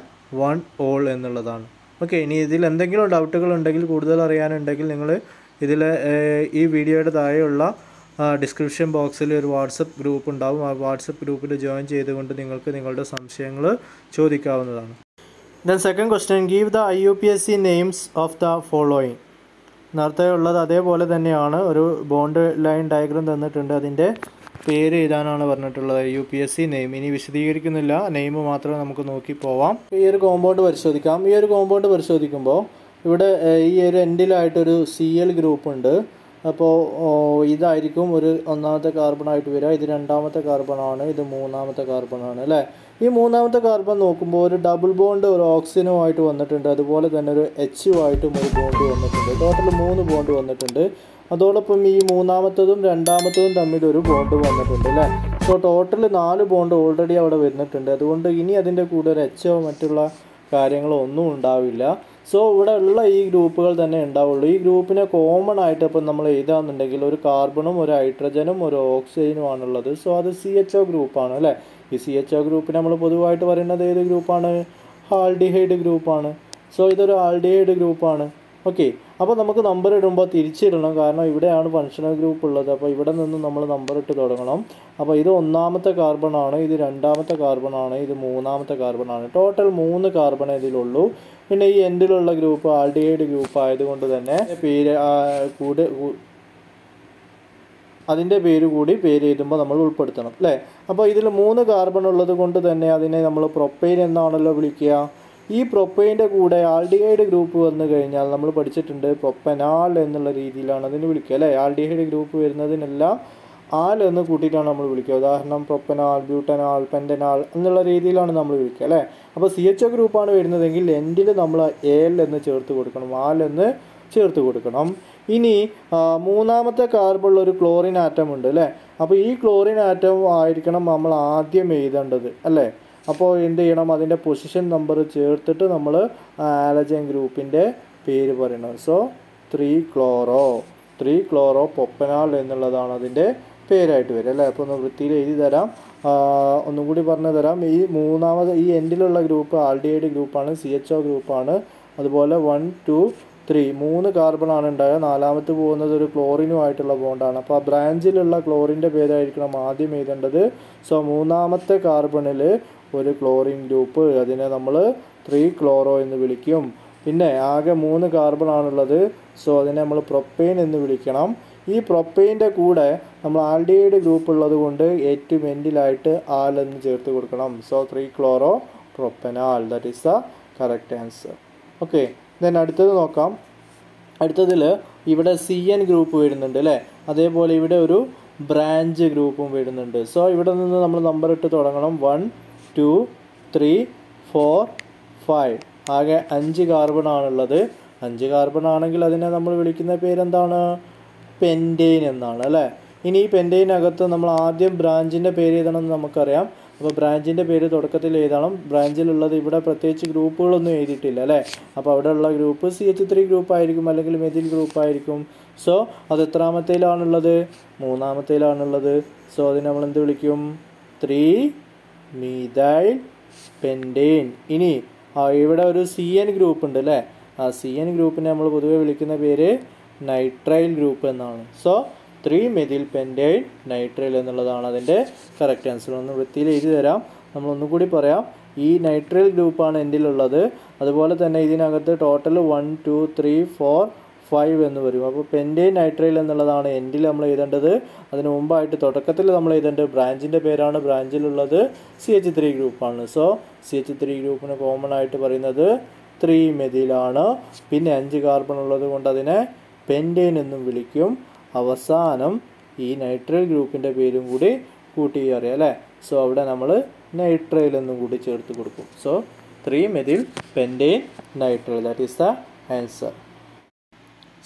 1-ol എന്നുള്ളതാണ്. ഓക്കെ, ഇനി ഇതിൽ എന്തെങ്കിലും ഡൗട്ടുകൾ ഉണ്ടെങ്കിൽ, കൂടുതൽ അറിയാനുണ്ടെങ്കിൽ നിങ്ങൾ ഇതിൽ ഈ വീഡിയോയുടെ താഴെയുള്ള ഡിസ്ക്രിപ്ഷൻ ബോക്സിൽ ഒരു വാട്സപ്പ് ഗ്രൂപ്പ് ഉണ്ടാവും. ആ വാട്സപ്പ് ഗ്രൂപ്പിൽ ജോയിൻ ചെയ്തുകൊണ്ട് നിങ്ങൾക്ക് നിങ്ങളുടെ സംശയങ്ങൾ ചോദിക്കാവുന്നതാണ്. Then second question, give the IUPAC names of the following. നേരത്തെ ഉള്ളത് അതേപോലെ തന്നെയാണ്. ഒരു ബോണ്ട് ലൈൻ ഡയഗ്രം തന്നിട്ടുണ്ട്, അതിൻ്റെ പേര് എഴുതാനാണ് പറഞ്ഞിട്ടുള്ളത്. IUPAC നെയിം ഇനി വിശദീകരിക്കുന്നില്ല, നെയിം മാത്രമേ നമുക്ക് നോക്കി പോവാം. ഈ ഒരു കോമ്പൗണ്ട് പരിശോധിക്കാം. ഈ ഒരു കോമ്പൗണ്ട് പരിശോധിക്കുമ്പോൾ ഇവിടെ ഈ ഒരു എൻഡിലായിട്ടൊരു Cl ഗ്രൂപ്പ് ഉണ്ട്. അപ്പോൾ ഇതായിരിക്കും ഒരു ഒന്നാമത്തെ കാർബണായിട്ട് വരിക. ഇത് രണ്ടാമത്തെ കാർബണാണ്, ഇത് മൂന്നാമത്തെ കാർബണാണ് അല്ലേ. ഈ മൂന്നാമത്തെ കാർബൺ നോക്കുമ്പോൾ ഒരു ഡബിൾ ബോണ്ട് ഒരു ഓക്സിജനുമായിട്ട് വന്നിട്ടുണ്ട്. അതുപോലെ തന്നെ ഒരു H-ആയിട്ടും ഒരു ബോണ്ട് വന്നിട്ടുണ്ട്. ടോട്ടൽ 3 ബോണ്ട് വന്നിട്ടുണ്ട്. അതോടൊപ്പം ഈ മൂന്നാമത്തതും രണ്ടാമത്തതും തമ്മിൽ ഒരു ബോണ്ട് വന്നിട്ടുണ്ട് അല്ലേ. സോ ടോട്ടൽ 4 ബോണ്ട് ഓൾറെഡി അവിടെ വരുന്നിട്ടുണ്ട്. അതുകൊണ്ട് ഇനി അതിൻ്റെ കൂടെ ഒരു H-ഓ മറ്റുള്ള കാര്യങ്ങളോ ഒന്നും ഉണ്ടാവില്ല. സോ ഇവിടെ ഉള്ള ഈ ഗ്രൂപ്പുകൾ തന്നെ ഉണ്ടാവുള്ളൂ. ഈ ഗ്രൂപ്പിനെ കോമൺ ആയിട്ട് ഇപ്പം നമ്മൾ എഴുതാന്നുണ്ടെങ്കിൽ ഒരു കാർബണും ഒരു ഹൈഡ്രജനും ഒരു ഓക്സിജനും ആണുള്ളത്. സോ അത് CHO ഗ്രൂപ്പാണ് അല്ലേ. ഈ CHO ഗ്രൂപ്പിന് നമ്മൾ പൊതുവായിട്ട് പറയുന്നത് ഏത് ഗ്രൂപ്പാണ്? ആൽഡിഹൈഡ് ഗ്രൂപ്പാണ്. സോ ഇതൊരു ആൽഡിഹൈഡ് ഗ്രൂപ്പാണ്. ഓക്കെ, അപ്പോൾ നമുക്ക് നമ്പർ ഇടുമ്പോൾ തിരിച്ചിടണം, കാരണം ഇവിടെയാണ് ഫങ്ഷണൽ ഗ്രൂപ്പ് ഉള്ളത്. അപ്പോൾ ഇവിടെ നിന്ന് നമ്മൾ നമ്പർ ഇട്ട് തുടങ്ങണം. അപ്പോൾ ഇത് ഒന്നാമത്തെ കാർബണാണ്, ഇത് രണ്ടാമത്തെ കാർബണാണ്, ഇത് മൂന്നാമത്തെ കാർബണാണ്. Total 3 carbon ഇതിലുള്ളൂ. പിന്നെ ഈ എൻഡിലുള്ള ഗ്രൂപ്പ് ആൽഡിഹൈഡ് ഗ്രൂപ്പ് ആയതുകൊണ്ട് തന്നെ അതിൻ്റെ പേര് എഴുതുമ്പോൾ നമ്മൾ ഉൾപ്പെടുത്തണം അല്ലേ. അപ്പോൾ ഇതിൽ 3 കാർബൺ ഉള്ളത് കൊണ്ട് തന്നെ അതിനെ നമ്മൾ പ്രൊപ്പൈൻ എന്നാണല്ലോ വിളിക്കുക. ഈ പ്രൊപ്പൈൻ്റെ കൂടെ ആൽഡിഹൈഡ് ഗ്രൂപ്പ് വന്നു കഴിഞ്ഞാൽ നമ്മൾ പഠിച്ചിട്ടുണ്ട് പ്രൊപ്പനാൽ എന്നുള്ള രീതിയിലാണ് അതിന് വിളിക്കുക അല്ലേ. ആൽഡിഹൈഡ് ഗ്രൂപ്പ് വരുന്നതിനെല്ലാം ആൽ എന്ന് കൂട്ടിയിട്ടാണ് നമ്മൾ വിളിക്കുക. ഉദാഹരണം പ്രൊപ്പനാൽ, ബ്യൂട്ടനാൽ, പെൻറ്റനാൽ എന്നുള്ള രീതിയിലാണ് നമ്മൾ വിളിക്കുക അല്ലേ. അപ്പോൾ CHO ഗ്രൂപ്പാണ് വരുന്നതെങ്കിൽ എൻഡിൽ നമ്മൾ AL എന്ന് ചേർത്ത് കൊടുക്കണം, ആൽ എന്ന് ചേർത്ത് കൊടുക്കണം. ഇനി മൂന്നാമത്തെ കാർബണിൽ ഒരു ക്ലോറിൻ ആറ്റം ഉണ്ട് അല്ലേ. അപ്പോൾ ഈ ക്ലോറിൻ ആറ്റം ആയിരിക്കണം നമ്മൾ ആദ്യം എഴുതേണ്ടത് അല്ലേ. അപ്പോൾ എന്ത് ചെയ്യണം? അതിൻ്റെ പൊസിഷൻ നമ്പർ ചേർത്തിട്ട് നമ്മൾ ആലജൻ ഗ്രൂപ്പിൻ്റെ പേര് പറയണം. സോ 3 ക്ലോറോ പ്രൊപ്പനാൽ എന്നുള്ളതാണ് അതിൻ്റെ പേരായിട്ട് വരിക അല്ലേ. അപ്പോൾ ഒന്ന് വൃത്തിയിൽ എഴുതി തരാം, ഒന്നും കൂടി പറഞ്ഞു തരാം. ഈ എൻഡിലുള്ള ഗ്രൂപ്പ് ആൽഡിഹൈഡ് ഗ്രൂപ്പാണ്, CHO ഗ്രൂപ്പാണ്. അതുപോലെ 1, 2, 3 3 കാർബണാണ് ഉണ്ടാകുക. നാലാമത്തെ പോകുന്നത് ഒരു ക്ലോറിനുമായിട്ടുള്ള ബോണ്ടാണ്. അപ്പോൾ ആ ബ്രാഞ്ചിലുള്ള ക്ലോറിൻ്റെ പേരായിരിക്കണം ആദ്യം എഴുതേണ്ടത്. സോ മൂന്നാമത്തെ കാർബണിൽ ഒരു ക്ലോറിൻ ഗ്രൂപ്പ്, അതിനെ നമ്മൾ 3 ക്ലോറോ എന്ന് വിളിക്കും. പിന്നെ ആകെ 3 കാർബണാണുള്ളത്. സോ അതിനെ നമ്മൾ പ്രൊപ്പൈൻ എന്ന് വിളിക്കണം. ഈ പ്രൊപ്പൈൻ്റെ കൂടെ നമ്മൾ ആൽഡിഹൈഡ് ഗ്രൂപ്പ് ഉള്ളത് കൊണ്ട് ഏറ്റവും എൻഡിലായിട്ട് ആൽ എന്ന് ചേർത്ത് കൊടുക്കണം. So 3 chloro propanal, that is the correct answer. Okay, then അടുത്തത് നോക്കാം. അടുത്തതിൽ ഇവിടെ CN ഗ്രൂപ്പ് വരുന്നുണ്ട് അല്ലേ. അതേപോലെ ഇവിടെ ഒരു ബ്രാഞ്ച് ഗ്രൂപ്പും വരുന്നുണ്ട്. സോ ഇവിടെ നിന്ന് നമ്മൾ നമ്പർ ഇട്ട് തുടങ്ങണം. 1, 2, 3, 4, 5 ആകെ 5 കാർബൺ ആണുള്ളത്. 5 കാർബൺ ആണെങ്കിൽ അതിനെ നമ്മൾ വിളിക്കുന്ന പേരെന്താണ്? പെൻറ്റെയിൻ എന്നാണ് അല്ലേ. ഇനി ഈ പെൻറ്റെയിനകത്ത് നമ്മൾ ആദ്യം ബ്രാഞ്ചിൻ്റെ പേര് എഴുതണമെന്ന് നമുക്കറിയാം. അപ്പോൾ ബ്രാഞ്ചിൻ്റെ പേര് തുടക്കത്തിൽ എഴുതണം. ബ്രാഞ്ചിലുള്ളത് ഇവിടെ പ്രത്യേകിച്ച് ഗ്രൂപ്പുകളൊന്നും എഴുതിയിട്ടില്ല അല്ലേ. അപ്പോൾ അവിടെയുള്ള ഗ്രൂപ്പ് CH3 ഗ്രൂപ്പ് ആയിരിക്കും, അല്ലെങ്കിൽ മെഥിൽ ഗ്രൂപ്പ് ആയിരിക്കും. സോ അത് എത്രാമത്തേലാണുള്ളത്? മൂന്നാമത്തേലാണുള്ളത്. സോ അതിന് നമ്മൾ എന്ത് വിളിക്കും? 3 മീഥൈൽ പെൻറ്റെയിൻ. ഇനി ഇവിടെ ഒരു CN ഗ്രൂപ്പ് ഉണ്ട് അല്ലേ. ആ CN ഗ്രൂപ്പിനെ നമ്മൾ പൊതുവെ വിളിക്കുന്ന പേര് നൈട്രൈൽ ഗ്രൂപ്പ് എന്നാണ്. സോ 3 മെഥിൽ പെൻറ്റെയിൻ നൈട്രൈൽ എന്നുള്ളതാണ് അതിൻ്റെ കറക്റ്റ് ആൻസർ. ഒന്ന് വൃത്തിയിൽ എഴുതി തരാം, നമ്മളൊന്നും കൂടി പറയാം. ഈ നൈട്രൈൽ ഗ്രൂപ്പാണ് എൻഡിലുള്ളത്. അതുപോലെ തന്നെ ഇതിനകത്ത് ടോട്ടൽ 1, 2, 3, 4, 5 എന്ന് വരും. അപ്പോൾ പെൻറ്റെയിൻ നൈട്രൈൽ എന്നുള്ളതാണ് എൻഡിൽ നമ്മൾ എഴുതേണ്ടത്. അതിന് മുമ്പായിട്ട് തുടക്കത്തിൽ നമ്മൾ എഴുതേണ്ടത് ബ്രാഞ്ചിൻ്റെ പേരാണ്. ബ്രാഞ്ചിലുള്ളത് CH3 ഗ്രൂപ്പാണ്. സോ CH3 ഗ്രൂപ്പിന് കോമൺ ആയിട്ട് പറയുന്നത് 3 മെഥിലാണ്. പിന്നെ 5 കാർബൺ ഉള്ളത് കൊണ്ട് അതിനെ പെൻറ്റെയിൻ എന്നും വിളിക്കും. അവസാനം ഈ നൈട്രൈൽ ഗ്രൂപ്പിൻ്റെ പേരും കൂടി കൂട്ടി അറിയാം അല്ലേ. സോ അവിടെ നമ്മൾ നൈട്രൈൽ എന്നും കൂടി ചേർത്ത് കൊടുക്കും. So 3 methyl pentane nitrile, that is the answer.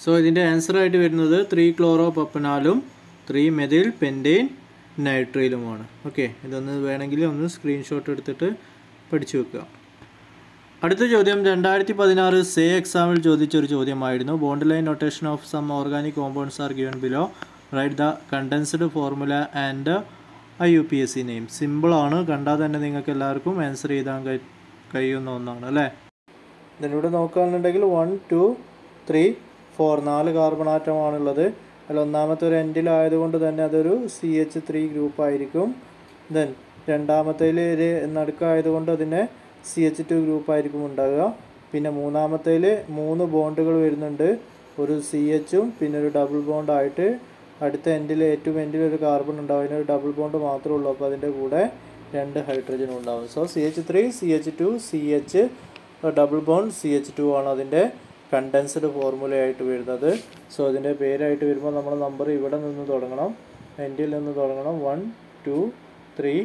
So ഇതിൻ്റെ ആൻസറായിട്ട് വരുന്നത് 3 ക്ലോറോ പ്രൊപ്പനാലും 3 മെഥിൽ പെൻറ്റെയിൻ നൈട്രൈലുമാണ്. ഓക്കെ, ഇതൊന്ന് വേണമെങ്കിൽ ഒന്ന് സ്ക്രീൻഷോട്ട് എടുത്തിട്ട് പഠിച്ചു വെക്കുക. അടുത്ത ചോദ്യം 2016 സേ എക്സാമിൽ ചോദിച്ചൊരു ചോദ്യമായിരുന്നു. Bond line notation of some organic compounds are given below. Write the condensed formula and IUPAC name. സിമ്പിളാണ്, കണ്ടാൽ തന്നെ നിങ്ങൾക്ക് എല്ലാവർക്കും ആൻസർ ചെയ്താൻ കഴിയുന്ന ഒന്നാണ് അല്ലേ. ഇതിലൂടെ നോക്കുകയാണെന്നുണ്ടെങ്കിൽ 1 2 3 4 4 കാർബൺ ആറ്റമാണുള്ളത്. അതിൽ ഒന്നാമത്തെ ഒരു എൻഡിലായതുകൊണ്ട് തന്നെ അതൊരു CH3 ഗ്രൂപ്പ് ആയിരിക്കും. ദെൻ രണ്ടാമത്തേൽ ഒരു നടുക്കായതുകൊണ്ട് അതിനെ CH2 ഗ്രൂപ്പ് ആയിരിക്കും ഉണ്ടാകുക. പിന്നെ മൂന്നാമത്തേൽ 3 ബോണ്ടുകൾ വരുന്നുണ്ട്, ഒരു CHഉം പിന്നെ ഒരു ഡബിൾ ബോണ്ടായിട്ട് അടുത്ത എൻഡിൽ ഏറ്റവും എൻഡിൽ ഒരു കാർബൺ ഉണ്ടാവും, അതിനൊരു ഡബിൾ ബോണ്ട് മാത്രമേ ഉള്ളൂ. അപ്പോൾ അതിൻ്റെ കൂടെ 2 ഹൈഡ്രജനും ഉണ്ടാവും. So CH3 CH2 CH double bond CH2 ആണ് അതിൻ്റെ കണ്ടൻസ്ഡ് ഫോർമുലയായിട്ട് വരുന്നത്. സോ അതിൻ്റെ പേരായിട്ട് വരുമ്പോൾ നമ്മൾ നമ്പർ ഇവിടെ നിന്ന് തുടങ്ങണം, എൻഡിൽ നിന്ന് തുടങ്ങണം. 1 2 3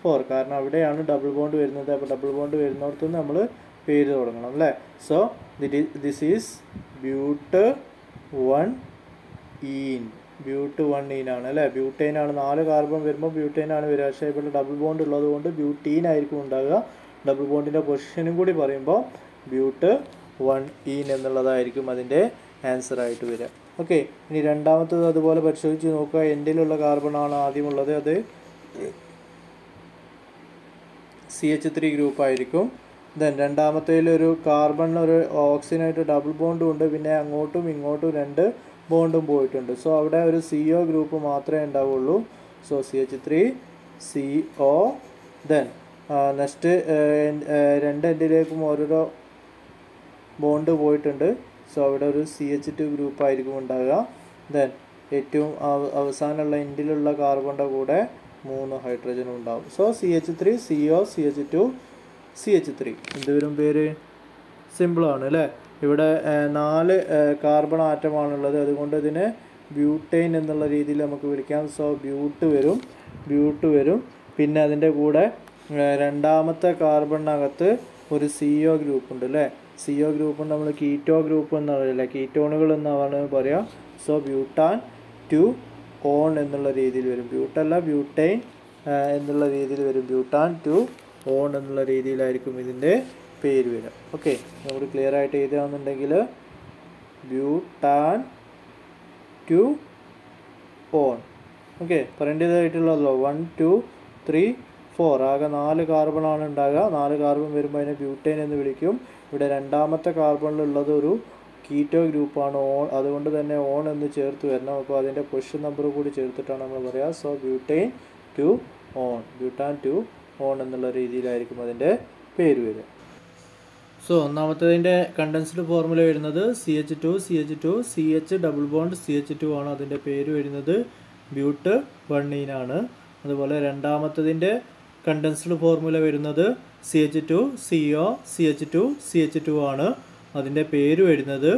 4, കാരണം അവിടെയാണ് ഡബിൾ ബോണ്ട് വരുന്നത്. അപ്പോൾ ഡബിൾ ബോണ്ട് വരുന്നിടത്തുനിന്ന് നമ്മൾ പേര് തുടങ്ങണം അല്ലേ. സോ ദിസ് ഈസ് ബ്യൂട്ട് 1 ബ്യൂട്ട് 1 ആണ് അല്ലേ. ബ്യൂട്ടൈനാണ്, 4 കാർബൺ വരുമ്പോൾ ബ്യൂട്ടൈനാണ് വരിക. പക്ഷേ ഇവിടെ ഡബിൾ ബോണ്ട് ഉള്ളത് കൊണ്ട് ബ്യൂട്ടീൻ ആയിരിക്കും ഉണ്ടാകുക. ഡബിൾ ബോണ്ടിൻ്റെ പൊസിഷനും കൂടി പറയുമ്പോൾ ബ്യൂട്ട് 1 എന്നുള്ളതായിരിക്കും അതിൻ്റെ ആൻസർ ആയിട്ട് വരിക. ഓക്കെ, ഇനി രണ്ടാമത്തത് അതുപോലെ പരിശോധിച്ച് നോക്കുക. എൻഡിലുള്ള കാർബണാണ് ആദ്യമുള്ളത്, അത് CH3 ഗ്രൂപ്പ് ആയിരിക്കും. ദെൻ രണ്ടാമത്തേലൊരു കാർബണിന് ഒരു ഓക്സിജനായിട്ട് ഡബിൾ ബോണ്ടും ഉണ്ട്, പിന്നെ അങ്ങോട്ടും ഇങ്ങോട്ടും 2 ബോണ്ടും പോയിട്ടുണ്ട്. സോ അവിടെ ഒരു CO ഗ്രൂപ്പ് മാത്രമേ ഉണ്ടാവുള്ളൂ. So CH3 CO. Then next 2 എൻഡിലേക്കും ഓരോരോ ബോണ്ട് പോയിട്ടുണ്ട്. സോ അവിടെ ഒരു CH2 ഗ്രൂപ്പ് ആയിരിക്കും ഉണ്ടാകുക. ദെൻ ഏറ്റവും അവസാനമുള്ള എൻഡിലുള്ള കാർബണിൻ്റെ കൂടെ 3 ഹൈഡ്രജനും ഉണ്ടാവും. So CH3 CO CH2 CH3 എന്തുവരും പേര്? സിമ്പിളാണ് അല്ലേ. ഇവിടെ 4 കാർബൺ ആറ്റമാണുള്ളത്, അതുകൊണ്ട് ഇതിനെ ബ്യൂട്ടൈൻ എന്നുള്ള രീതിയിൽ നമുക്ക് വിളിക്കാം. സോ ബ്യൂട്ട് വരും. പിന്നെ അതിൻ്റെ കൂടെ രണ്ടാമത്തെ കാർബണിനകത്ത് ഒരു CO ഗ്രൂപ്പ് ഉണ്ട് അല്ലേ. CO ഗ്രൂപ്പ് നമ്മൾ കീറ്റോ ഗ്രൂപ്പ് എന്ന് പറയില്ല, കീറ്റോണുകൾ എന്നാണ് പറയുക. സോ ബ്യൂട്ടാൻ 2 ഓൺ എന്നുള്ള രീതിയിൽ വരും. ബ്യൂട്ടല്ല, ബ്യൂട്ടൈൻ എന്നുള്ള രീതിയിൽ വരും. ബ്യൂട്ടാൻ 2 ഓൺ എന്നുള്ള രീതിയിലായിരിക്കും ഇതിൻ്റെ പേര് വരിക. ഓക്കെ, നമുക്ക് ക്ലിയർ ആയിട്ട് എഴുതുകയാണെന്നുണ്ടെങ്കിൽ ബ്യൂട്ടാൻ 2 ഓൺ. ഓക്കെ, പറയേണ്ടതായിട്ടുള്ളതല്ലോ. 1 2 3 4 ആകെ 4 കാർബണാണ് ഉണ്ടാകുക. 4 കാർബൺ വരുമ്പോൾ അതിനെ ബ്യൂട്ടൈൻ എന്ന് വിളിക്കും. ഇവിടെ രണ്ടാമത്തെ കാർബണിലുള്ളത് ഒരു കീറ്റോ ഗ്രൂപ്പാണ്, ഓൺ, അതുകൊണ്ട് തന്നെ ഓൺ എന്ന് ചേർത്ത് വരണം. അപ്പോൾ അതിൻ്റെ പൊസിഷൻ നമ്പർ കൂടി ചേർത്തിട്ടാണ് നമ്മൾ പറയുക. So butyne 2 on, butane 2 on എന്നുള്ള രീതിയിലായിരിക്കും അതിൻ്റെ പേര് വരിക. സോ ഒന്നാമത്തതിൻ്റെ കണ്ടൻസ്ഡ് ഫോർമുല വരുന്നത് CH2 CH double bond CH2 ആണ്. അതിൻ്റെ പേര് വരുന്നത് ബ്യൂട്ട് 1 ആണ്. അതുപോലെ രണ്ടാമത്തതിൻ്റെ കണ്ടൻസ്ഡ് ഫോർമുല വരുന്നത് CH2 CO CH2 CH2 ആണ്. അതിൻ്റെ പേര് വരുന്നത്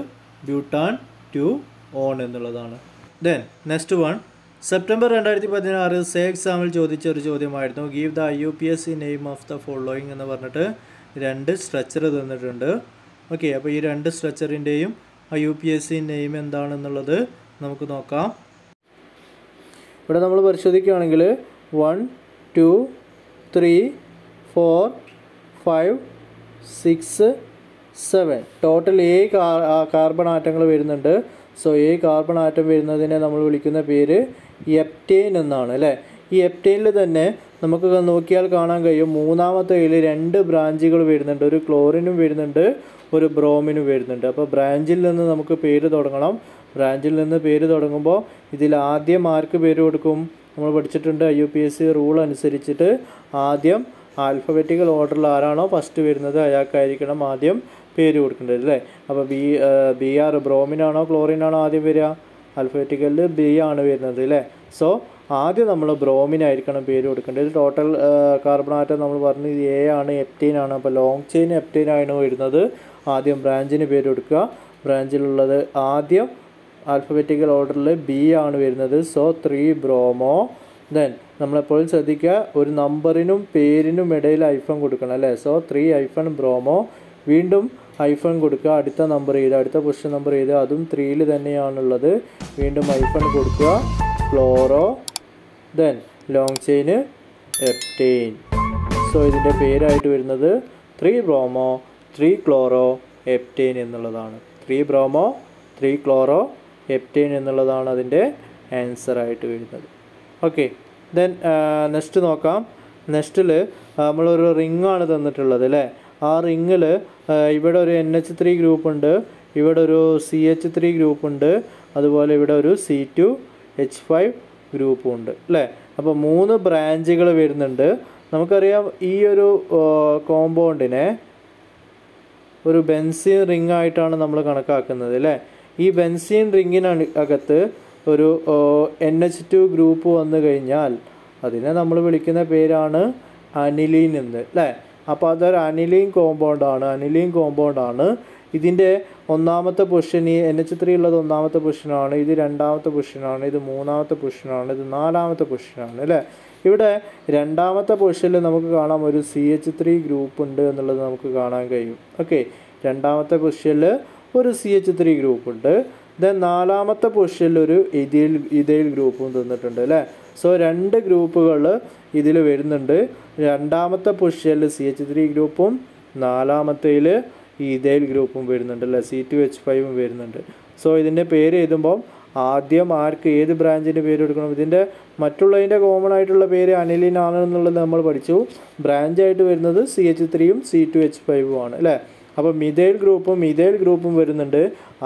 ബ്യൂട്ടാൻ 2 ഓൺ എന്നുള്ളതാണ്. Then next one, September 2016 say എക്സാമിൽ ചോദിച്ച ഒരു ചോദ്യമായിരുന്നു. Give the IUPAC name of the following എന്ന് പറഞ്ഞിട്ട് 2 സ്ട്രക്ചർ തന്നിട്ടുണ്ട്. ഓക്കെ, അപ്പോൾ ഈ 2 സ്ട്രക്ചറിൻ്റെയും IUPAC നെയിം എന്താണെന്നുള്ളത് നമുക്ക് നോക്കാം. ഇവിടെ നമ്മൾ പരിശോധിക്കുകയാണെങ്കിൽ 1 2 3 4 5 6 7 ടോട്ടൽ 7 കാർബൺ ആറ്റങ്ങൾ വരുന്നുണ്ട്. സോ 7 കാർബൺ ആറ്റം വരുന്നതിനെ നമ്മൾ വിളിക്കുന്ന പേര് എപ്റ്റെയിൻ എന്നാണ് അല്ലേ. ഈ എപ്റ്റെയിനിൽ തന്നെ നമുക്ക് നോക്കിയാൽ കാണാൻ കഴിയും മൂന്നാമത്തേതിൽ 2 ബ്രാഞ്ചുകൾ വരുന്നുണ്ട്. ഒരു ക്ലോറിനും വരുന്നുണ്ട്, ഒരു ബ്രോമിനും വരുന്നുണ്ട്. അപ്പോൾ ബ്രാഞ്ചിൽ നിന്ന് നമുക്ക് പേര് തുടങ്ങണം. ബ്രാഞ്ചിൽ നിന്ന് പേര് തുടങ്ങുമ്പോൾ ഇതിൽ ആദ്യം ആർക്ക് പേര് കൊടുക്കും? നമ്മൾ പഠിച്ചിട്ടുണ്ട് IUPAC റൂൾ അനുസരിച്ചിട്ട് ആദ്യം ആൽഫബറ്റിക്കൽ ഓർഡറിൽ ആരാണോ ഫസ്റ്റ് വരുന്നത് അയാൾക്കായിരിക്കണം ആദ്യം പേര് കൊടുക്കേണ്ടത് അല്ലേ. അപ്പോൾ BR ബ്രോമിനാണോ ക്ലോറിനാണോ ആദ്യം വരിക? ആൽഫബറ്റിക്കലിൽ B ആണ് വരുന്നത് അല്ലേ. സോ ആദ്യം നമ്മൾ ബ്രോമിനായിരിക്കണം പേര് കൊടുക്കേണ്ടത്. ടോട്ടൽ കാർബൺ ആറ്റം നമ്മൾ പറഞ്ഞു A ആണ്, എപ്റ്റെയിൻ ആണ്. അപ്പോൾ ലോങ് ചെയിൻ എപ്റ്റെയിൻ ആണ് വരുന്നത്. ആദ്യം ബ്രാഞ്ചിന് പേര് കൊടുക്കുക. ബ്രാഞ്ചിലുള്ളത് ആദ്യം ആൽഫബറ്റിക്കൽ ഓർഡറിൽ B ആണ് വരുന്നത്. So 3 bromo. ദെൻ നമ്മളെപ്പോഴും ശ്രദ്ധിക്കുക, ഒരു നമ്പറിനും പേരിനും ഇടയിൽ ഹൈഫൺ കൊടുക്കണം അല്ലേ. So 3 bromo. വീണ്ടും ഹൈഫൺ കൊടുക്കുക, അടുത്ത നമ്പർ ചെയ്ത് അടുത്ത പൊസിഷൻ നമ്പർ ചെയ്ത് അതും 3 തന്നെയാണുള്ളത്. വീണ്ടും ഹൈഫൺ കൊടുക്കുക, chloro. Then long chain heptane. So ഇതിൻ്റെ പേരായിട്ട് വരുന്നത് 3 ബ്രോമോ 3 ക്ലോറോ ഹെപ്റ്റെയിൻ എന്നുള്ളതാണ്. 3 ബ്രോമോ 3 ക്ലോറോ ഹെപ്റ്റെയിൻ എന്നുള്ളതാണ് അതിൻ്റെ ആൻസറായിട്ട് വരുന്നത്. ഓക്കെ, ദെൻ നെക്സ്റ്റ് നോക്കാം. നെക്സ്റ്റിൽ നമ്മളൊരു റിങ്ങാണ് തന്നിട്ടുള്ളത് അല്ലേ. ആ റിങ്ങിൽ ഇവിടെ ഒരു NH3 ഗ്രൂപ്പ് ഉണ്ട്, ഇവിടെ ഒരു CH3 ഗ്രൂപ്പ് ഉണ്ട്, അതുപോലെ ഇവിടെ ഒരു C2H5 ഗ്രൂപ്പും ഉണ്ട് അല്ലേ. അപ്പോൾ 3 ബ്രാഞ്ചുകൾ വരുന്നുണ്ട്. നമുക്കറിയാം ഈ ഒരു കോമ്പൗണ്ടിനെ ഒരു ബെൻസീൻ റിംഗ് ആയിട്ടാണ് നമ്മൾ കണക്കാക്കുന്നത് അല്ലേ. ഈ ബെൻസീൻ റിങ്ങിനകത്ത് ഒരു NH2 ഗ്രൂപ്പ് വന്നു കഴിഞ്ഞാൽ അതിനെ നമ്മൾ വിളിക്കുന്ന പേരാണ് അനിലീൻ എന്ന് അല്ലേ. അപ്പോൾ അതൊരു അനിലീൻ കോമ്പൗണ്ടാണ്. ഇതിൻ്റെ ഒന്നാമത്തെ പൊസിഷൻ, ഈ NH3 ഉള്ളത് ഒന്നാമത്തെ പൊസിഷനാണ്, ഇത് രണ്ടാമത്തെ പൊസിഷനാണ്, ഇത് മൂന്നാമത്തെ പൊസിഷനാണ്, ഇത് നാലാമത്തെ പൊസിഷനാണ് അല്ലേ. ഇവിടെ രണ്ടാമത്തെ പൊസിഷനിൽ നമുക്ക് കാണാം ഒരു CH3 ഗ്രൂപ്പ് ഉണ്ട് എന്നുള്ളത് നമുക്ക് കാണാൻ കഴിയും. ഓക്കെ, രണ്ടാമത്തെ പൊസിഷനിൽ ഒരു CH3 ഗ്രൂപ്പ് ഉണ്ട്. ദെൻ നാലാമത്തെ പൊസിഷനിൽ ഒരു ഇഥൈൽ ഗ്രൂപ്പും തന്നിട്ടുണ്ട് അല്ലേ. സോ 2 ഗ്രൂപ്പുകൾ ഇതിൽ വരുന്നുണ്ട്. രണ്ടാമത്തെ പൊസിഷനിൽ CH3 ഗ്രൂപ്പും നാലാമത്തേൽ ഇഥൈൽ ഗ്രൂപ്പും വരുന്നുണ്ട് അല്ലേ, C2H5 വരുന്നുണ്ട്. സോ ഇതിൻ്റെ പേര് എഴുതുമ്പോൾ ആദ്യം ആർക്ക് ഏത് ബ്രാഞ്ചിൻ്റെ പേര് കൊടുക്കണം. ഇതിൻ്റെ മറ്റുള്ളതിൻ്റെ കോമൺ ആയിട്ടുള്ള പേര് അനിലിൻ ആണ് എന്നുള്ളത് നമ്മൾ പഠിച്ചു. ബ്രാഞ്ചായിട്ട് വരുന്നത് CH3യും C2H5ഉം ആണ് അല്ലേ. അപ്പോൾ മിഥൈൽ ഗ്രൂപ്പും വരുന്നുണ്ട്.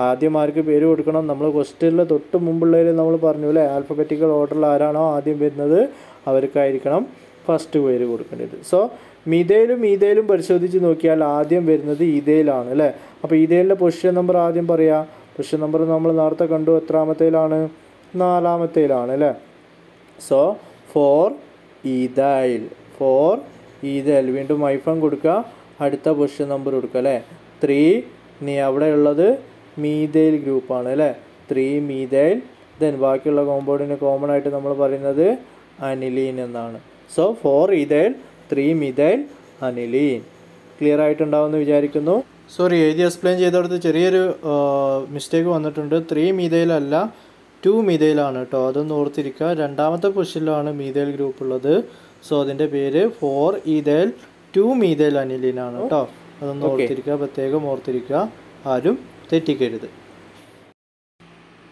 ആദ്യം ആർക്ക് പേര് കൊടുക്കണം, നമ്മൾ ക്വസ്റ്റ്യനിൽ തൊട്ട് മുമ്പുള്ളതിൽ നമ്മൾ പറഞ്ഞു അല്ലേ, ആൽഫബറ്റിക്കൽ ഓർഡറിൽ ആരാണോ ആദ്യം വരുന്നത് അവർക്കായിരിക്കണം ഫസ്റ്റ് പേര് കൊടുക്കേണ്ടത്. സോ മിഥൈലും പരിശോധിച്ച് നോക്കിയാൽ ആദ്യം വരുന്നത് ഇഥൈലാണ് അല്ലേ. അപ്പോൾ ഇഥൈലിൻ്റെ പൊസിഷൻ നമ്പർ ആദ്യം പറയാം. പൊസിഷൻ നമ്പർ നമ്മൾ നേരത്തെ കണ്ടു, എത്രാമത്തേലാണ്, നാലാമത്തേലാണ് അല്ലേ. സോ 4 ഈഥൈൽ വീണ്ടും മൈഫൺ കൊടുക്കുക, അടുത്ത പൊസിഷൻ നമ്പർ കൊടുക്കുക അല്ലേ. 3 ഇനി അവിടെ ഉള്ളത് മീഥൈൽ ഗ്രൂപ്പാണ് അല്ലേ, 3 മീഥൈൽ. ദെൻ ബാക്കിയുള്ള കോമ്പൗണ്ടിന് കോമൺ ആയിട്ട് നമ്മൾ പറയുന്നത് അനിലീൻ എന്നാണ്. So 4 ethyl 3 methyl aniline. Clear ആയിട്ടുണ്ടാവുമെന്ന് വിചാരിക്കുന്നു. സോറി, എഴുതി എക്സ്പ്ലെയിൻ ചെയ്തെടുത്ത് ചെറിയൊരു മിസ്റ്റേക്ക് വന്നിട്ടുണ്ട്. 3 മീഥൈൽ അല്ല 2 മീഥൈലാണ് കേട്ടോ, അതൊന്ന് ഓർത്തിരിക്കുക. രണ്ടാമത്തെ പൊസിഷനിലാണ് മീഥൈൽ ഗ്രൂപ്പ് ഉള്ളത്. സോ അതിൻ്റെ പേര് 4 ഈഥൈൽ 2 മീഥൈൽ അനിലീനാണ് കേട്ടോ, അതൊന്ന് ഓർത്തിരിക്കുക, പ്രത്യേകം ഓർത്തിരിക്കുക, ആരും തെറ്റിക്കരുത്.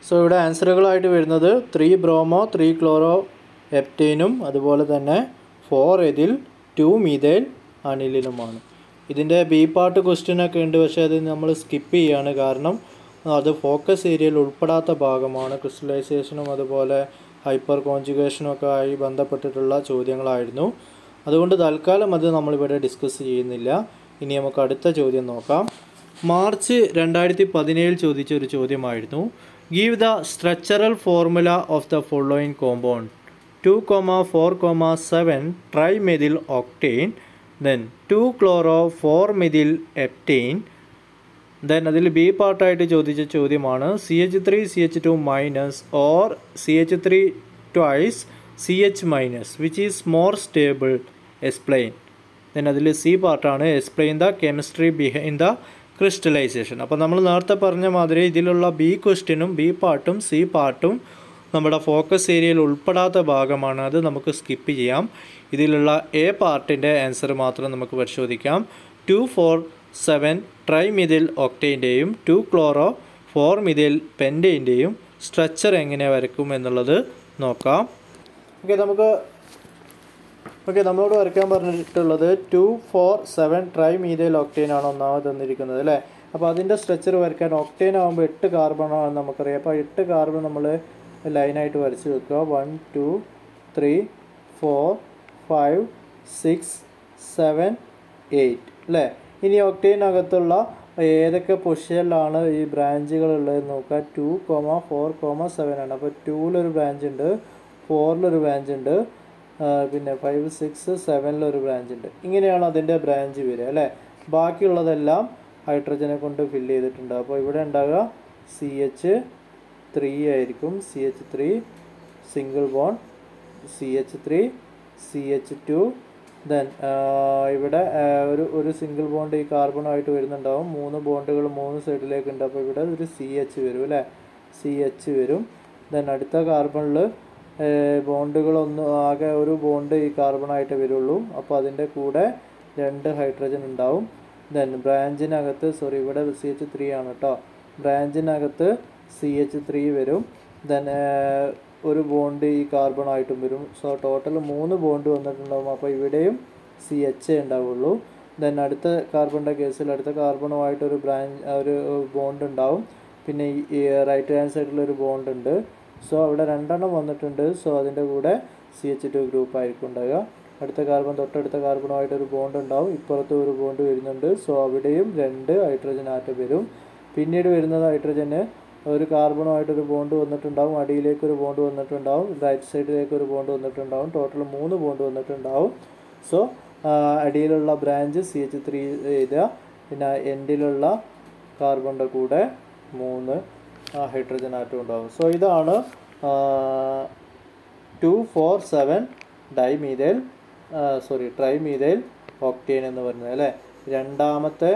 സോ ഇവിടെ ആൻസറുകളായിട്ട് വരുന്നത് 3 ബ്രോമോ 3 ക്ലോറോ ഹെപ്റ്റെയിനും അതുപോലെ തന്നെ 4 എതിൽ 2 മീഥൈൽ അനിലിനുമാണ്. ഇതിൻ്റെ ബി പാർട്ട് ക്വസ്റ്റ്യനൊക്കെ ഉണ്ട്, പക്ഷേ അത് നമ്മൾ സ്കിപ്പ് ചെയ്യുകയാണ്. കാരണം അത് ഫോക്കസ് ഏരിയയിൽ ഉൾപ്പെടാത്ത ഭാഗമാണ്. ക്രിസ്റ്റലൈസേഷനും അതുപോലെ ഹൈപ്പർ കോൺജുഗേഷനും ഒക്കെ ആയി ബന്ധപ്പെട്ടിട്ടുള്ള ചോദ്യങ്ങളായിരുന്നു. അതുകൊണ്ട് തൽക്കാലം അത് നമ്മളിവിടെ ഡിസ്കസ് ചെയ്യുന്നില്ല. ഇനി നമുക്ക് അടുത്ത ചോദ്യം നോക്കാം. മാർച്ച് 2017 ചോദിച്ച ഒരു ചോദ്യമായിരുന്നു. Give the structural formula of the following compound 2,4,7 trimethyl octane, then 2 chloro 4 methyl heptane. Then അതിൽ ബി പാർട്ടായിട്ട് ചോദിച്ച ചോദ്യമാണ് CH3 CH2 minus or CH3 twice CH minus which is more stable, explain. Then അതിൽ സി പാർട്ടാണ് explain the chemistry behind the crystallization. അപ്പോൾ നമ്മൾ നേരത്തെ പറഞ്ഞ മാതിരി ഇതിലുള്ള ബി ക്വസ്റ്റ്യനും ബി പാർട്ടും സി പാർട്ടും നമ്മുടെ ഫോക്കസ് ഏരിയയിൽ ഉൾപ്പെടാത്ത ഭാഗമാണ്, അത് നമുക്ക് സ്കിപ്പ് ചെയ്യാം. ഇതിലുള്ള എ പാർട്ടിൻ്റെ ആൻസർ മാത്രം നമുക്ക് പരിശോധിക്കാം. 2,4,7 ട്രൈമിഥിൽ ഒക്ടേൻ്റെയും 2 ക്ലോറോ 4 മിഥിൽ പെൻറ്റേൻ്റെയും സ്ട്രക്ചർ എങ്ങനെ വരയ്ക്കും എന്നുള്ളത് നോക്കാം. നമ്മളോട് വരയ്ക്കാൻ പറഞ്ഞിട്ടുള്ളത് 2,4,7 ട്രൈമീഥൈൽ ഒക്ടേൻ ആണ് ഒന്നാമത് തന്നിരിക്കുന്നത് അല്ലേ. അപ്പോൾ അതിൻ്റെ സ്ട്രക്ചർ വരയ്ക്കാൻ ഒക്ടേൻ ആകുമ്പോൾ 8 കാർബണാണെന്ന് നമുക്കറിയാം. അപ്പോൾ 8 കാർബൺ നമ്മൾ ലൈനായിട്ട് വരച്ച് വെക്കുക. 1 2 3 4 5 6 7 8 അല്ലേ. ഇനി ഒക്ടേനകത്തുള്ള ഏതൊക്കെ പൊസിഷനിലാണ് ഈ ബ്രാഞ്ചുകളുള്ളത് നോക്കുക. 2,4,7 ആണ്. അപ്പോൾ 2-ലൊരു ബ്രാഞ്ച് ഉണ്ട്, 4-ലൊരു ബ്രാഞ്ച് ഉണ്ട്, പിന്നെ 5 6 7-ലൊരു ബ്രാഞ്ച് ഉണ്ട്. ഇങ്ങനെയാണ് അതിൻ്റെ ബ്രാഞ്ച് വരിക അല്ലേ. ബാക്കിയുള്ളതെല്ലാം ഹൈഡ്രജനെ കൊണ്ട് ഫില്ല് ചെയ്തിട്ടുണ്ട്. അപ്പോൾ ഇവിടെ ഉണ്ടാകുക CH3 ആയിരിക്കും. CH3 single bond, CH3 CH2. Then ഇവിടെ ഒരു സിംഗിൾ ബോണ്ട് ഈ കാർബണുമായിട്ട് വരുന്നുണ്ടാവും. 3 ബോണ്ടുകൾ 3 സൈഡിലേക്ക് ഉണ്ട്. അപ്പോൾ ഇവിടെ ഒരു CH വരും അല്ലേ, CH വരും. ദെൻ അടുത്ത കാർബണിൽ ബോണ്ടുകളൊന്നും ആകെ ഒരു ബോണ്ട് ഈ കാർബണായിട്ട് വരുള്ളൂ. അപ്പോൾ അതിൻ്റെ കൂടെ 2 ഹൈഡ്രജൻ ഉണ്ടാവും. ദെൻ ബ്രാഞ്ചിനകത്ത് ഇവിടെ CH3 ആണ് കേട്ടോ. ബ്രാഞ്ചിനകത്ത് CH3 വരും. ദെൻ ഒരു ബോണ്ട് ഈ കാർബണായിട്ടും വരും. സോ ടോട്ടൽ 3 ബോണ്ട് വന്നിട്ടുണ്ടാകും. അപ്പോൾ ഇവിടെയും CH ഉണ്ടാവുള്ളൂ. ദെൻ അടുത്ത കാർബണിൻ്റെ കേസിൽ അടുത്ത കാർബണുമായിട്ടൊരു ഒരു ബോണ്ട് ഉണ്ടാവും. പിന്നെ ഈ റൈറ്റ് ഹാൻഡ് സൈഡിലൊരു ബോണ്ട് ഉണ്ട്. സോ അവിടെ 2 എണ്ണം വന്നിട്ടുണ്ട്. സോ അതിൻ്റെ കൂടെ CH2 ഗ്രൂപ്പ് ആയിരിക്കും ഉണ്ടാവുക. അടുത്ത കാർബൺ തൊട്ടടുത്ത കാർബണുമായിട്ടൊരു ബോണ്ട് ഉണ്ടാവും. ഇപ്പുറത്ത് ഒരു ബോണ്ട് വരുന്നുണ്ട്. സോ അവിടെയും 2 ഹൈഡ്രജൻ ആറ്റം വരും. പിന്നീട് വരുന്നത് ഹൈഡ്രജന് ഒരു കാർബണുമായിട്ടൊരു ബോണ്ട് വന്നിട്ടുണ്ടാവും. അടിയിലേക്കൊരു ബോണ്ട് വന്നിട്ടുണ്ടാവും. റൈറ്റ് സൈഡിലേക്കൊരു ബോണ്ട് വന്നിട്ടുണ്ടാവും. ടോട്ടൽ 3 ബോണ്ട് വന്നിട്ടുണ്ടാവും. സോ അടിയിലുള്ള ബ്രാഞ്ച് CH3 എഴുതുക. പിന്നെ എൻഡിലുള്ള കാർബണിൻ്റെ കൂടെ 3 ഹൈഡ്രജൻ ആറ്റം ഉണ്ടാവും. സോ ഇതാണ് 2,4,7 ട്രൈമീഥൈൽ ഒക്ടേൻ എന്ന് പറയുന്നത് അല്ലേ. രണ്ടാമത്തെ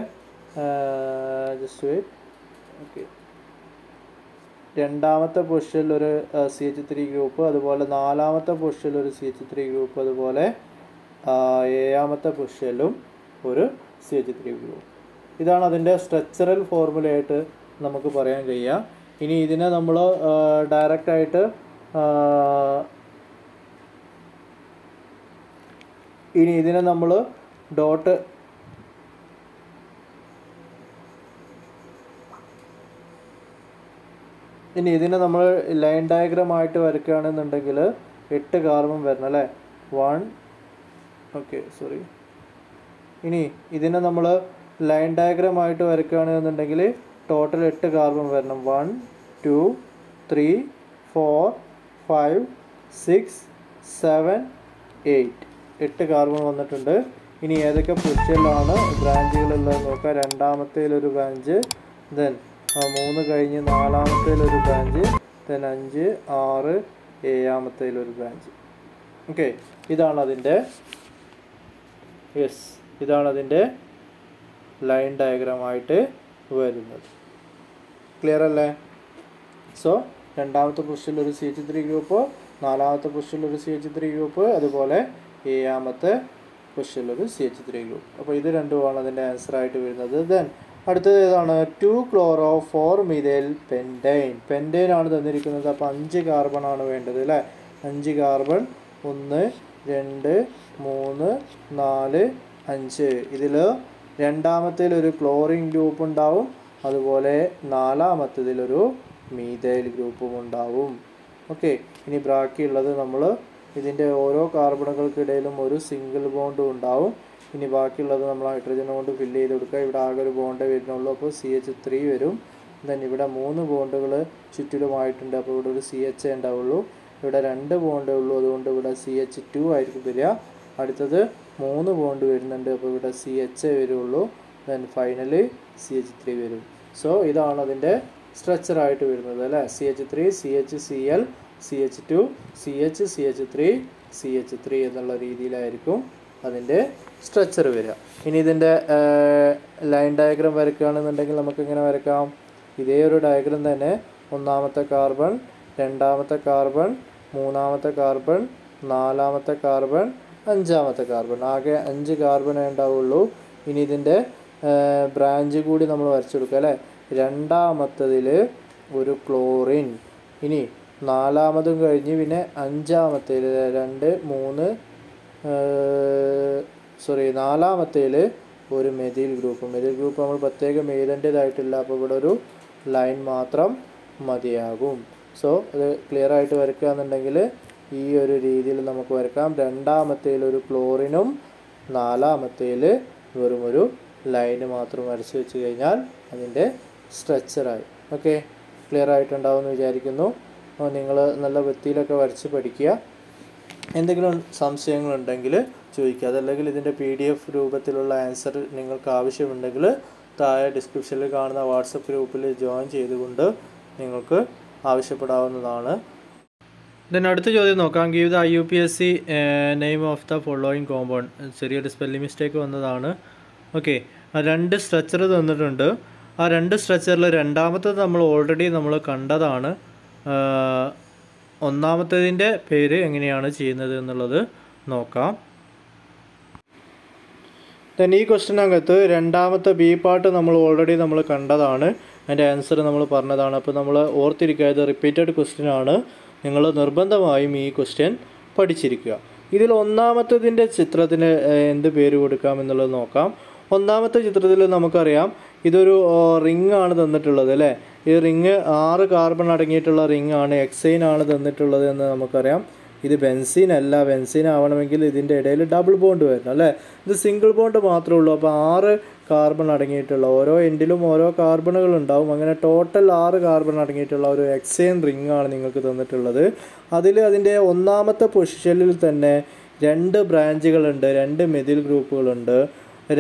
രണ്ടാമത്തെ പൊസിഷനിൽ ഒരു CH3 ഗ്രൂപ്പ്, അതുപോലെ നാലാമത്തെ പൊസിഷനിൽ ഒരു CH3 ഗ്രൂപ്പ്, അതുപോലെ ഏഴാമത്തെ പൊസിഷനിലും ഒരു CH3 ഗ്രൂപ്പ്. ഇതാണ് അതിൻ്റെ സ്ട്രക്ചറൽ ഫോർമുലയായിട്ട് നമുക്ക് പറയാൻ കഴിയുക. ഇനി ഇതിനെ നമ്മൾ ഡയറക്റ്റായിട്ട് ഇതിനെ നമ്മൾ ലൈൻ ഡയഗ്രാം ആയിട്ട് വരയ്ക്കുകയാണെന്നുണ്ടെങ്കിൽ 8 കാർബൺ വരണം അല്ലേ. ഇനി ഇതിനെ നമ്മൾ ലൈൻ ഡയഗ്രാം ആയിട്ട് വരയ്ക്കുകയാണെന്നുണ്ടെങ്കിൽ ടോട്ടൽ 8 കാർബൺ വരണം. 1 2 3 4 5 6 7 8 കാർബൺ വന്നിട്ടുണ്ട്. ഇനി ഏതൊക്കെ പൊസിഷനിലാണ് ബ്രാഞ്ചുകളുള്ളത് നോക്കാം. രണ്ടാമത്തേലൊരു ബ്രാഞ്ച്, ദെൻ 3 കഴിഞ്ഞ് നാലാമത്തേലൊരു ബ്രാഞ്ച്, ദെൻ 5 6 ഏഴാമത്തേലൊരു ബ്രാഞ്ച്. ഓക്കെ, ഇതാണ് അതിൻ്റെ ലൈൻ ഡയഗ്രാമായിട്ട് വരുന്നത്. ക്ലിയർ അല്ലേ? സോ രണ്ടാമത്തെ പൊസിഷനിലൊരു CH3 ഗ്രൂപ്പ്, നാലാമത്തെ പൊസിഷനിലൊരു CH3 ഗ്രൂപ്പ്, അതുപോലെ ഏഴാമത്തെ പൊസിഷനിലൊരു CH3 ഗ്രൂപ്പ്. അപ്പോൾ ഇത് രണ്ടുമാണ് അതിൻ്റെ ആൻസറായിട്ട് വരുന്നത്. ദെൻ അടുത്തത് ഏതാണ്? 2-chloro-4-methyl പെൻറ്റൈൻ ആണ് തന്നിരിക്കുന്നത്. അപ്പോൾ 5 കാർബൺ ആണ് വേണ്ടത് അല്ലേ. 5 കാർബൺ 1 2 3 4 5. ഇതിൽ രണ്ടാമത്തേലൊരു ക്ലോറിൻ ഗ്രൂപ്പ് ഉണ്ടാവും, അതുപോലെ നാലാമത്തേതിലൊരു മീഥൈൽ ഗ്രൂപ്പും ഉണ്ടാവും. ഓക്കെ, ഇനി ബാക്കിയുള്ളത് നമ്മൾ ഇതിൻ്റെ ഓരോ കാർബണുകൾക്കിടയിലും ഒരു സിംഗിൾ ബോണ്ടും ഉണ്ടാവും. ഇനി ബാക്കിയുള്ളത് നമ്മൾ ഹൈഡ്രജൻ കൊണ്ട് ഫില്ല് ചെയ്ത് കൊടുക്കുക. ഇവിടെ ആകെ ഒരു ബോണ്ടേ വരുന്നുള്ളൂ, അപ്പോൾ CH3 വരും. ദെൻ ഇവിടെ 3 ബോണ്ടുകൾ ചുറ്റിലുമായിട്ടുണ്ട്, അപ്പോൾ ഇവിടെ ഒരു CH ഉണ്ടാവുള്ളൂ. ഇവിടെ 2 ബോണ്ടേ ഉള്ളൂ, അതുകൊണ്ട് ഇവിടെ CH2 ആയിരിക്കും വരിക. അടുത്തത് 3 ബോണ്ട് വരുന്നുണ്ട്, അപ്പോൾ ഇവിടെ CH വരുള്ളൂ. ദെൻ ഫൈനലി CH3 വരും. സോ ഇതാണ് അതിൻ്റെ സ്ട്രക്ചറായിട്ട് വരുന്നത് അല്ലേ. CH3 CHCl CH2 CH3 CH3 എന്നുള്ള രീതിയിലായിരിക്കും അതിൻ്റെ സ്ട്രക്ചർ വരിക. ഇനി ഇതിൻ്റെ ലൈൻ ഡയഗ്രാം വരയ്ക്കുകയാണെന്നുണ്ടെങ്കിൽ നമുക്ക് ഇങ്ങനെ വരയ്ക്കാം. ഇതേ ഒരു ഡയഗ്രാം തന്നെ ഒന്നാമത്തെ കാർബൺ, രണ്ടാമത്തെ കാർബൺ, മൂന്നാമത്തെ കാർബൺ, നാലാമത്തെ കാർബൺ, അഞ്ചാമത്തെ കാർബൺ. ആകെ 5 കാർബണേ ഉണ്ടാവുള്ളൂ. ഇനി ഇതിൻ്റെ ബ്രാഞ്ച് കൂടി നമ്മൾ വരച്ചെടുക്കുക അല്ലേ. രണ്ടാമത്തതിൽ ഒരു ക്ലോറിൻ, ഇനി നാലാമതും കഴിഞ്ഞ് പിന്നെ അഞ്ചാമത്തേൽ നാലാമത്തേൽ ഒരു മെഥിൽ ഗ്രൂപ്പ് നമ്മൾ പ്രത്യേകം എഴുതേണ്ടതായിട്ടില്ല, അപ്പോൾ ഇവിടെ ഒരു ലൈൻ മാത്രം മതിയാകും. സോ അത് ക്ലിയർ ആയിട്ട് വരയ്ക്കുക എന്നുണ്ടെങ്കിൽ ഈ ഒരു രീതിയിൽ നമുക്ക് വരയ്ക്കാം. രണ്ടാമത്തേൽ ഒരു ക്ലോറിനും നാലാമത്തേൽ വെറും ഒരു ലൈന് മാത്രം വരച്ച് വെച്ച് കഴിഞ്ഞാൽ അതിൻ്റെ സ്ട്രക്ചറായി. ഓക്കെ, ക്ലിയർ ആയിട്ടുണ്ടാവുമെന്ന് വിചാരിക്കുന്നു. നിങ്ങൾ നല്ല വൃത്തിയിലൊക്കെ വരച്ച് പഠിക്കുക. എന്തെങ്കിലും സംശയങ്ങളുണ്ടെങ്കിൽ ചോദിക്കുക. അതല്ലെങ്കിൽ ഇതിൻ്റെ PDF രൂപത്തിലുള്ള ആൻസർ നിങ്ങൾക്ക് ആവശ്യമുണ്ടെങ്കിൽ താഴെ ഡിസ്ക്രിപ്ഷനിൽ കാണുന്ന വാട്സപ്പ് ഗ്രൂപ്പിൽ ജോയിൻ ചെയ്തുകൊണ്ട് നിങ്ങൾക്ക് ആവശ്യപ്പെടാവുന്നതാണ്. ദെൻ അടുത്ത ചോദ്യം നോക്കാം. Give the IUPAC name of the following compound. ചെറിയൊരു സ്പെല്ലിംഗ് മിസ്റ്റേക്ക് വന്നതാണ്. ഓക്കെ, 2 സ്ട്രക്ചർ തന്നിട്ടുണ്ട്. ആ 2 സ്ട്രക്ചറിൽ രണ്ടാമത്തത് നമ്മൾ ഓൾറെഡി കണ്ടതാണ്. ഒന്നാമത്തേതിൻ്റെ പേര് എങ്ങനെയാണ് ചെയ്യുന്നത് എന്നുള്ളത് നോക്കാം. ദെൻ ഈ ക്വസ്റ്റിനകത്ത് രണ്ടാമത്തെ ബി പാർട്ട് നമ്മൾ ഓൾറെഡി നമ്മൾ കണ്ടതാണ്, അതിൻ്റെ ആൻസർ നമ്മൾ പറഞ്ഞതാണ്. അപ്പോൾ നമ്മൾ ഓർത്തിരിക്കുക, ഇത് റിപ്പീറ്റഡ് ക്വസ്റ്റ്യൻ ആണ്. നിങ്ങൾ നിർബന്ധമായും ഈ ക്വസ്റ്റ്യൻ പഠിച്ചിരിക്കുക. ഇതിൽ ഒന്നാമത്തതിൻ്റെ ചിത്രത്തിന് എന്ത് പേര് കൊടുക്കാം എന്നുള്ളത് നോക്കാം. ഒന്നാമത്തെ ചിത്രത്തിൽ നമുക്കറിയാം ഇതൊരു റിംഗ് ആണ് തന്നിട്ടുള്ളത് അല്ലേ. ഈ റിംഗ് 6 കാർബൺ അടങ്ങിയിട്ടുള്ള റിംഗ് ആണ്, എക്സൈൻ ആണ് തന്നിട്ടുള്ളത് എന്ന് നമുക്കറിയാം. ഇത് ബെൻസീൻ അല്ല, ബെൻസീൻ ആവണമെങ്കിൽ ഇതിൻ്റെ ഇടയിൽ ഡബിൾ ബോണ്ട് വരണം അല്ലേ. ഇത് സിംഗിൾ ബോണ്ട് മാത്രമേ ഉള്ളൂ. അപ്പോൾ 6 കാർബൺ അടങ്ങിയിട്ടുള്ള ഓരോ എൻഡിലും ഓരോ കാർബണുകൾ ഉണ്ടാവും. അങ്ങനെ ടോട്ടൽ 6 കാർബൺ അടങ്ങിയിട്ടുള്ള ഒരു എക്സൈൻ റിംഗ് ആണ് നിങ്ങൾക്ക് തന്നിട്ടുള്ളത്. അതിൻ്റെ ഒന്നാമത്തെ പൊസിഷനിൽ തന്നെ 2 ബ്രാഞ്ചുകളുണ്ട്, 2 മെഥിൽ ഗ്രൂപ്പുകളുണ്ട്.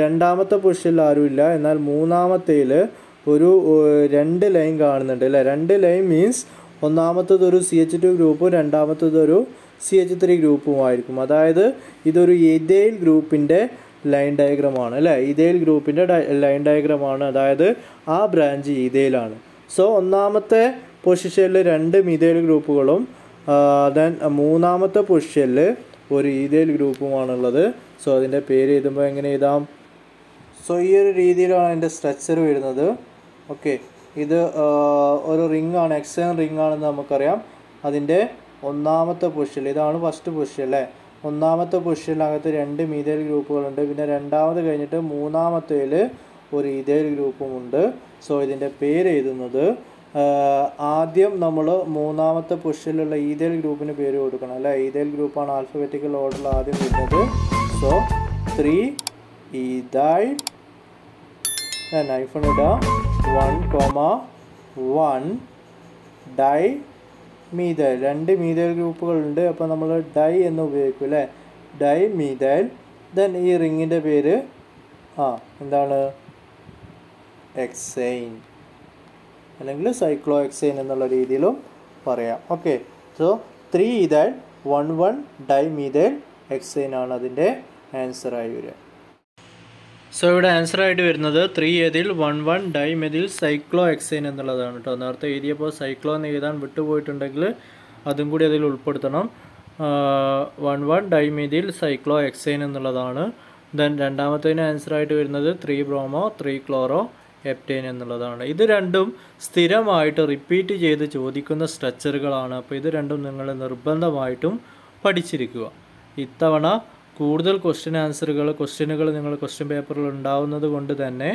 രണ്ടാമത്തെ പൊസിഷനിൽ ആരുമില്ല. എന്നാൽ മൂന്നാമത്തേൽ ഒരു 2 ലൈൻ കാണുന്നുണ്ട് അല്ലേ. 2 ലൈൻ മീൻസ് ഒന്നാമത്തതൊരു CH2 ഗ്രൂപ്പും രണ്ടാമത്തതൊരു CH3 ഗ്രൂപ്പുമായിരിക്കും. അതായത് ഇതൊരു എഥൈൽ ഗ്രൂപ്പിൻ്റെ ലൈൻ ഡയഗ്രമാണ് അല്ലേ. ഇഥൈൽ ഗ്രൂപ്പിൻ്റെ ലൈൻ ഡയഗ്രമാണ്. അതായത് ആ ബ്രാഞ്ച് ഇഥൈലാണ്. സോ ഒന്നാമത്തെ പൊസിഷനിൽ 2 മിഥൈൽ ഗ്രൂപ്പുകളും ദെൻ മൂന്നാമത്തെ പൊസിഷനിൽ ഒരു ഈഥൈൽ ഗ്രൂപ്പുമാണുള്ളത്. സോ അതിൻ്റെ പേര് എഴുതുമ്പോൾ എങ്ങനെ എഴുതാം? സോ ഈ ഒരു രീതിയിലാണ് അതിൻ്റെ സ്ട്രക്ചർ വരുന്നത്. ഓക്കെ, ഇത് ഒരു റിംഗ് ആണ്, എക്സൈൻ റിംഗ് ആണെന്ന് നമുക്കറിയാം. അതിൻ്റെ ഒന്നാമത്തെ പൊസിഷൻ, ഇതാണ് ഫസ്റ്റ് പൊസിഷൻ അല്ലേ. ഒന്നാമത്തെ പൊസിഷനകത്ത് 2 മീഥൈൽ ഗ്രൂപ്പുകളുണ്ട്. പിന്നെ രണ്ടാമത് കഴിഞ്ഞിട്ട് മൂന്നാമത്തേൽ ഒരു ഈഥൈൽ ഗ്രൂപ്പുമുണ്ട്. സോ ഇതിൻ്റെ പേര് എഴുതുന്നത് ആദ്യം നമ്മൾ മൂന്നാമത്തെ പൊസിഷനിലുള്ള ഈഥൈൽ ഗ്രൂപ്പിന് പേര് കൊടുക്കണം അല്ലേ. ഈഥൈൽ ഗ്രൂപ്പാണ് ആൽഫബറ്റിക്കൽ ഓർഡറിൽ ആദ്യം വരുന്നത്. സോ 3 ഈഥൈൽ, നൈഫൺ ഇടുക 1,1 ഡൈ മീഥൈൽ. 2 മീഥൈൽ ഗ്രൂപ്പുകളുണ്ട്. അപ്പോൾ നമ്മൾ ഡൈ എന്ന് ഉപയോഗിക്കും അല്ലേ. Dye methyl. ദെൻ ഈ റിങ്ങിൻ്റെ പേര് എന്താണ്? എക്സൈൻ അല്ലെങ്കിൽ സൈക്ലോ എക്സൈൻ എന്നുള്ള രീതിയിലും പറയാം. Okay, so 3 ethyl 1,1 dimethyl hexane ആണ് അതിൻ്റെ ആൻസറായി വരിക. സോ ഇവിടെ ആൻസറായിട്ട് വരുന്നത് 3 എതിൽ 1,1 ഡൈ മെഥിൽ സൈക്ലോ എക്സൈൻ എന്നുള്ളതാണ് കേട്ടോ. നേരത്തെ എഴുതിയപ്പോൾ സൈക്ലോ എന്ന് എഴുതാൻ വിട്ടുപോയിട്ടുണ്ടെങ്കിൽ അതും കൂടി അതിൽ ഉൾപ്പെടുത്തണം. 1,1 ഡൈ മെഥിൽ സൈക്ലോ എക്സൈൻ എന്നുള്ളതാണ്. ദെൻ രണ്ടാമത്തതിന് ആൻസറായിട്ട് വരുന്നത് 3 ബ്രോമോ 3 ക്ലോറോ ഹെപ്റ്റൈൻ എന്നുള്ളതാണ്. ഇത് രണ്ടും സ്ഥിരമായിട്ട് റിപ്പീറ്റ് ചെയ്ത് ചോദിക്കുന്ന സ്ട്രക്ചറുകളാണ്. അപ്പോൾ ഇത് രണ്ടും നിങ്ങൾ നിർബന്ധമായിട്ടും പഠിച്ചിരിക്കുക. ഇത്തവണ കൂടുതൽ ക്വസ്റ്റ്യനുകൾ നിങ്ങൾ ക്വസ്റ്റ്യൻ പേപ്പറിൽ ഉണ്ടാവുന്നത് കൊണ്ട് തന്നെ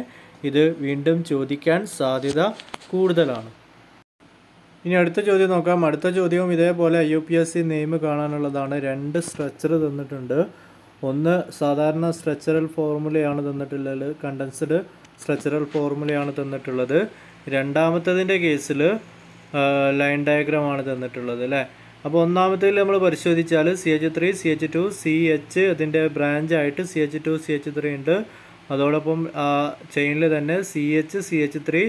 ഇത് വീണ്ടും ചോദിക്കാൻ സാധ്യത കൂടുതലാണ്. ഇനി അടുത്ത ചോദ്യം നോക്കാം. അടുത്ത ചോദ്യവും ഇതേപോലെ IUPAC നെയിം കാണാനുള്ളതാണ്. 2 സ്ട്രക്ചർ തന്നിട്ടുണ്ട്. ഒന്ന് സാധാരണ സ്ട്രക്ചറൽ ഫോർമുലയാണ് തന്നിട്ടുള്ളത്, കണ്ടൻസ്ഡ് സ്ട്രക്ചറൽ ഫോർമുലയാണ് തന്നിട്ടുള്ളത്. രണ്ടാമത്തതിൻ്റെ കേസിൽ ലൈൻ ഡയഗ്രമാണ് തന്നിട്ടുള്ളത് അല്ലേ. അപ്പോൾ ഒന്നാമത്തേൽ നമ്മൾ പരിശോധിച്ചാൽ CH3 CH2 CH അതിൻ്റെ ബ്രാഞ്ചായിട്ട് CH2 CH3 ഉണ്ട്. അതോടൊപ്പം ചെയിനിൽ തന്നെ CH CH3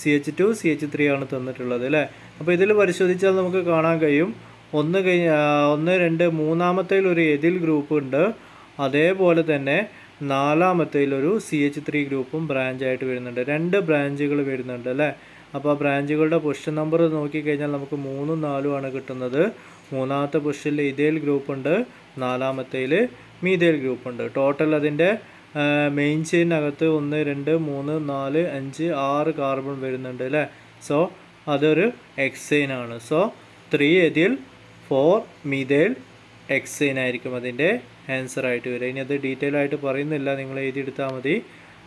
CH2 CH3 ആണ് തന്നിട്ടുള്ളത് അല്ലേ. അപ്പോൾ ഇതിൽ പരിശോധിച്ചാൽ നമുക്ക് കാണാൻ കഴിയും 1 2 മൂന്നാമത്തേൽ ഒരു എഥിൽ ഗ്രൂപ്പ് ഉണ്ട്. അതേപോലെ തന്നെ നാലാമത്തേലൊരു CH3 ഗ്രൂപ്പും ബ്രാഞ്ചായിട്ട് വരുന്നുണ്ട്. 2 ബ്രാഞ്ചുകൾ വരുന്നുണ്ട് അല്ലേ. അപ്പോൾ ആ ബ്രാഞ്ചുകളുടെ പൊസിഷൻ നമ്പർ നോക്കിക്കഴിഞ്ഞാൽ നമുക്ക് 3ഉം 4ഉം ആണ് കിട്ടുന്നത്. മൂന്നാമത്തെ പൊസിഷനിൽ ഇഥൈൽ ഗ്രൂപ്പ് ഉണ്ട്, നാലാമത്തേൽ മീഥൈൽ ഗ്രൂപ്പ് ഉണ്ട്. ടോട്ടൽ അതിൻ്റെ മെയിൻ ചെയിനകത്ത് 1 2 3 4 5 6 കാർബൺ വരുന്നുണ്ട് അല്ലേ. സോ അതൊരു എക്സൈൻ ആണ്. സോ 3 എഥിൽ 4 മീഥൈൽ എക്സൈൻ ആയിരിക്കും അതിൻ്റെ ആൻസറായിട്ട് വരിക. ഇനി അത് ഡീറ്റെയിൽ ആയിട്ട് പറയുന്നില്ല, നിങ്ങൾ എഴുതിയെടുത്താൽ മതി.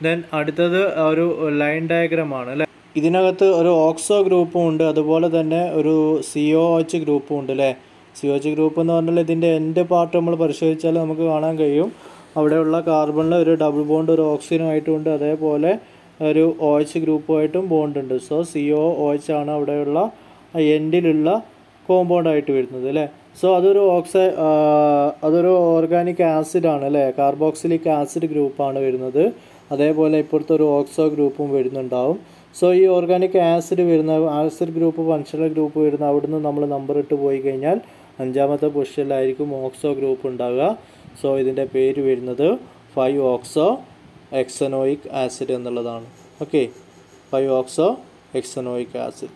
ദെൻ അടുത്തത് ഒരു ലൈൻ ഡയഗ്രമാണ് അല്ലേ. ഇതിനകത്ത് ഒരു ഓക്സോ ഗ്രൂപ്പും ഉണ്ട്, അതുപോലെ തന്നെ ഒരു COOH ഗ്രൂപ്പും ഉണ്ട് അല്ലേ. COOH ഗ്രൂപ്പ് എന്ന് പറഞ്ഞാൽ ഇതിൻ്റെ എൻഡ് പാർട്ട് നമ്മൾ പരിശോധിച്ചാൽ നമുക്ക് കാണാൻ കഴിയും. അവിടെയുള്ള കാർബണിൽ ഒരു ഡബിൾ ബോണ്ട് ഒരു ഓക്സിജനുമായിട്ടും അതേപോലെ ഒരു OH ഗ്രൂപ്പുമായിട്ടും ബോണ്ട് ഉണ്ട്. സോ COOH ആണ് അവിടെയുള്ള എൻഡിലുള്ള കോമ്പൗണ്ടായിട്ട് വരുന്നത് അല്ലേ. സോ അതൊരു ഓർഗാനിക് ആസിഡാണ് അല്ലേ, കാർബോക്സിലിക് ആസിഡ് ഗ്രൂപ്പാണ് വരുന്നത്. അതേപോലെ ഇപ്പോഴത്തെ ഒരു ഓക്സോ ഗ്രൂപ്പും വരുന്നുണ്ടാവും. സോ ഈ organic acid group functional group വരുന്ന അവിടുന്ന് നമ്മൾ നമ്പർ ഇട്ട് പോയി കഴിഞ്ഞാൽ 5ാമത്തെ പൊസിഷനിലായിരിക്കും ഓക്സോ ഗ്രൂപ്പ് ഉണ്ടാവുക. സോ ഇതിൻ്റെ പേര് വരുന്നത് 5 ഓക്സോ എക്സനോയിക് ആസിഡ് എന്നുള്ളതാണ്. Okay, 5 oxo hexanoic acid.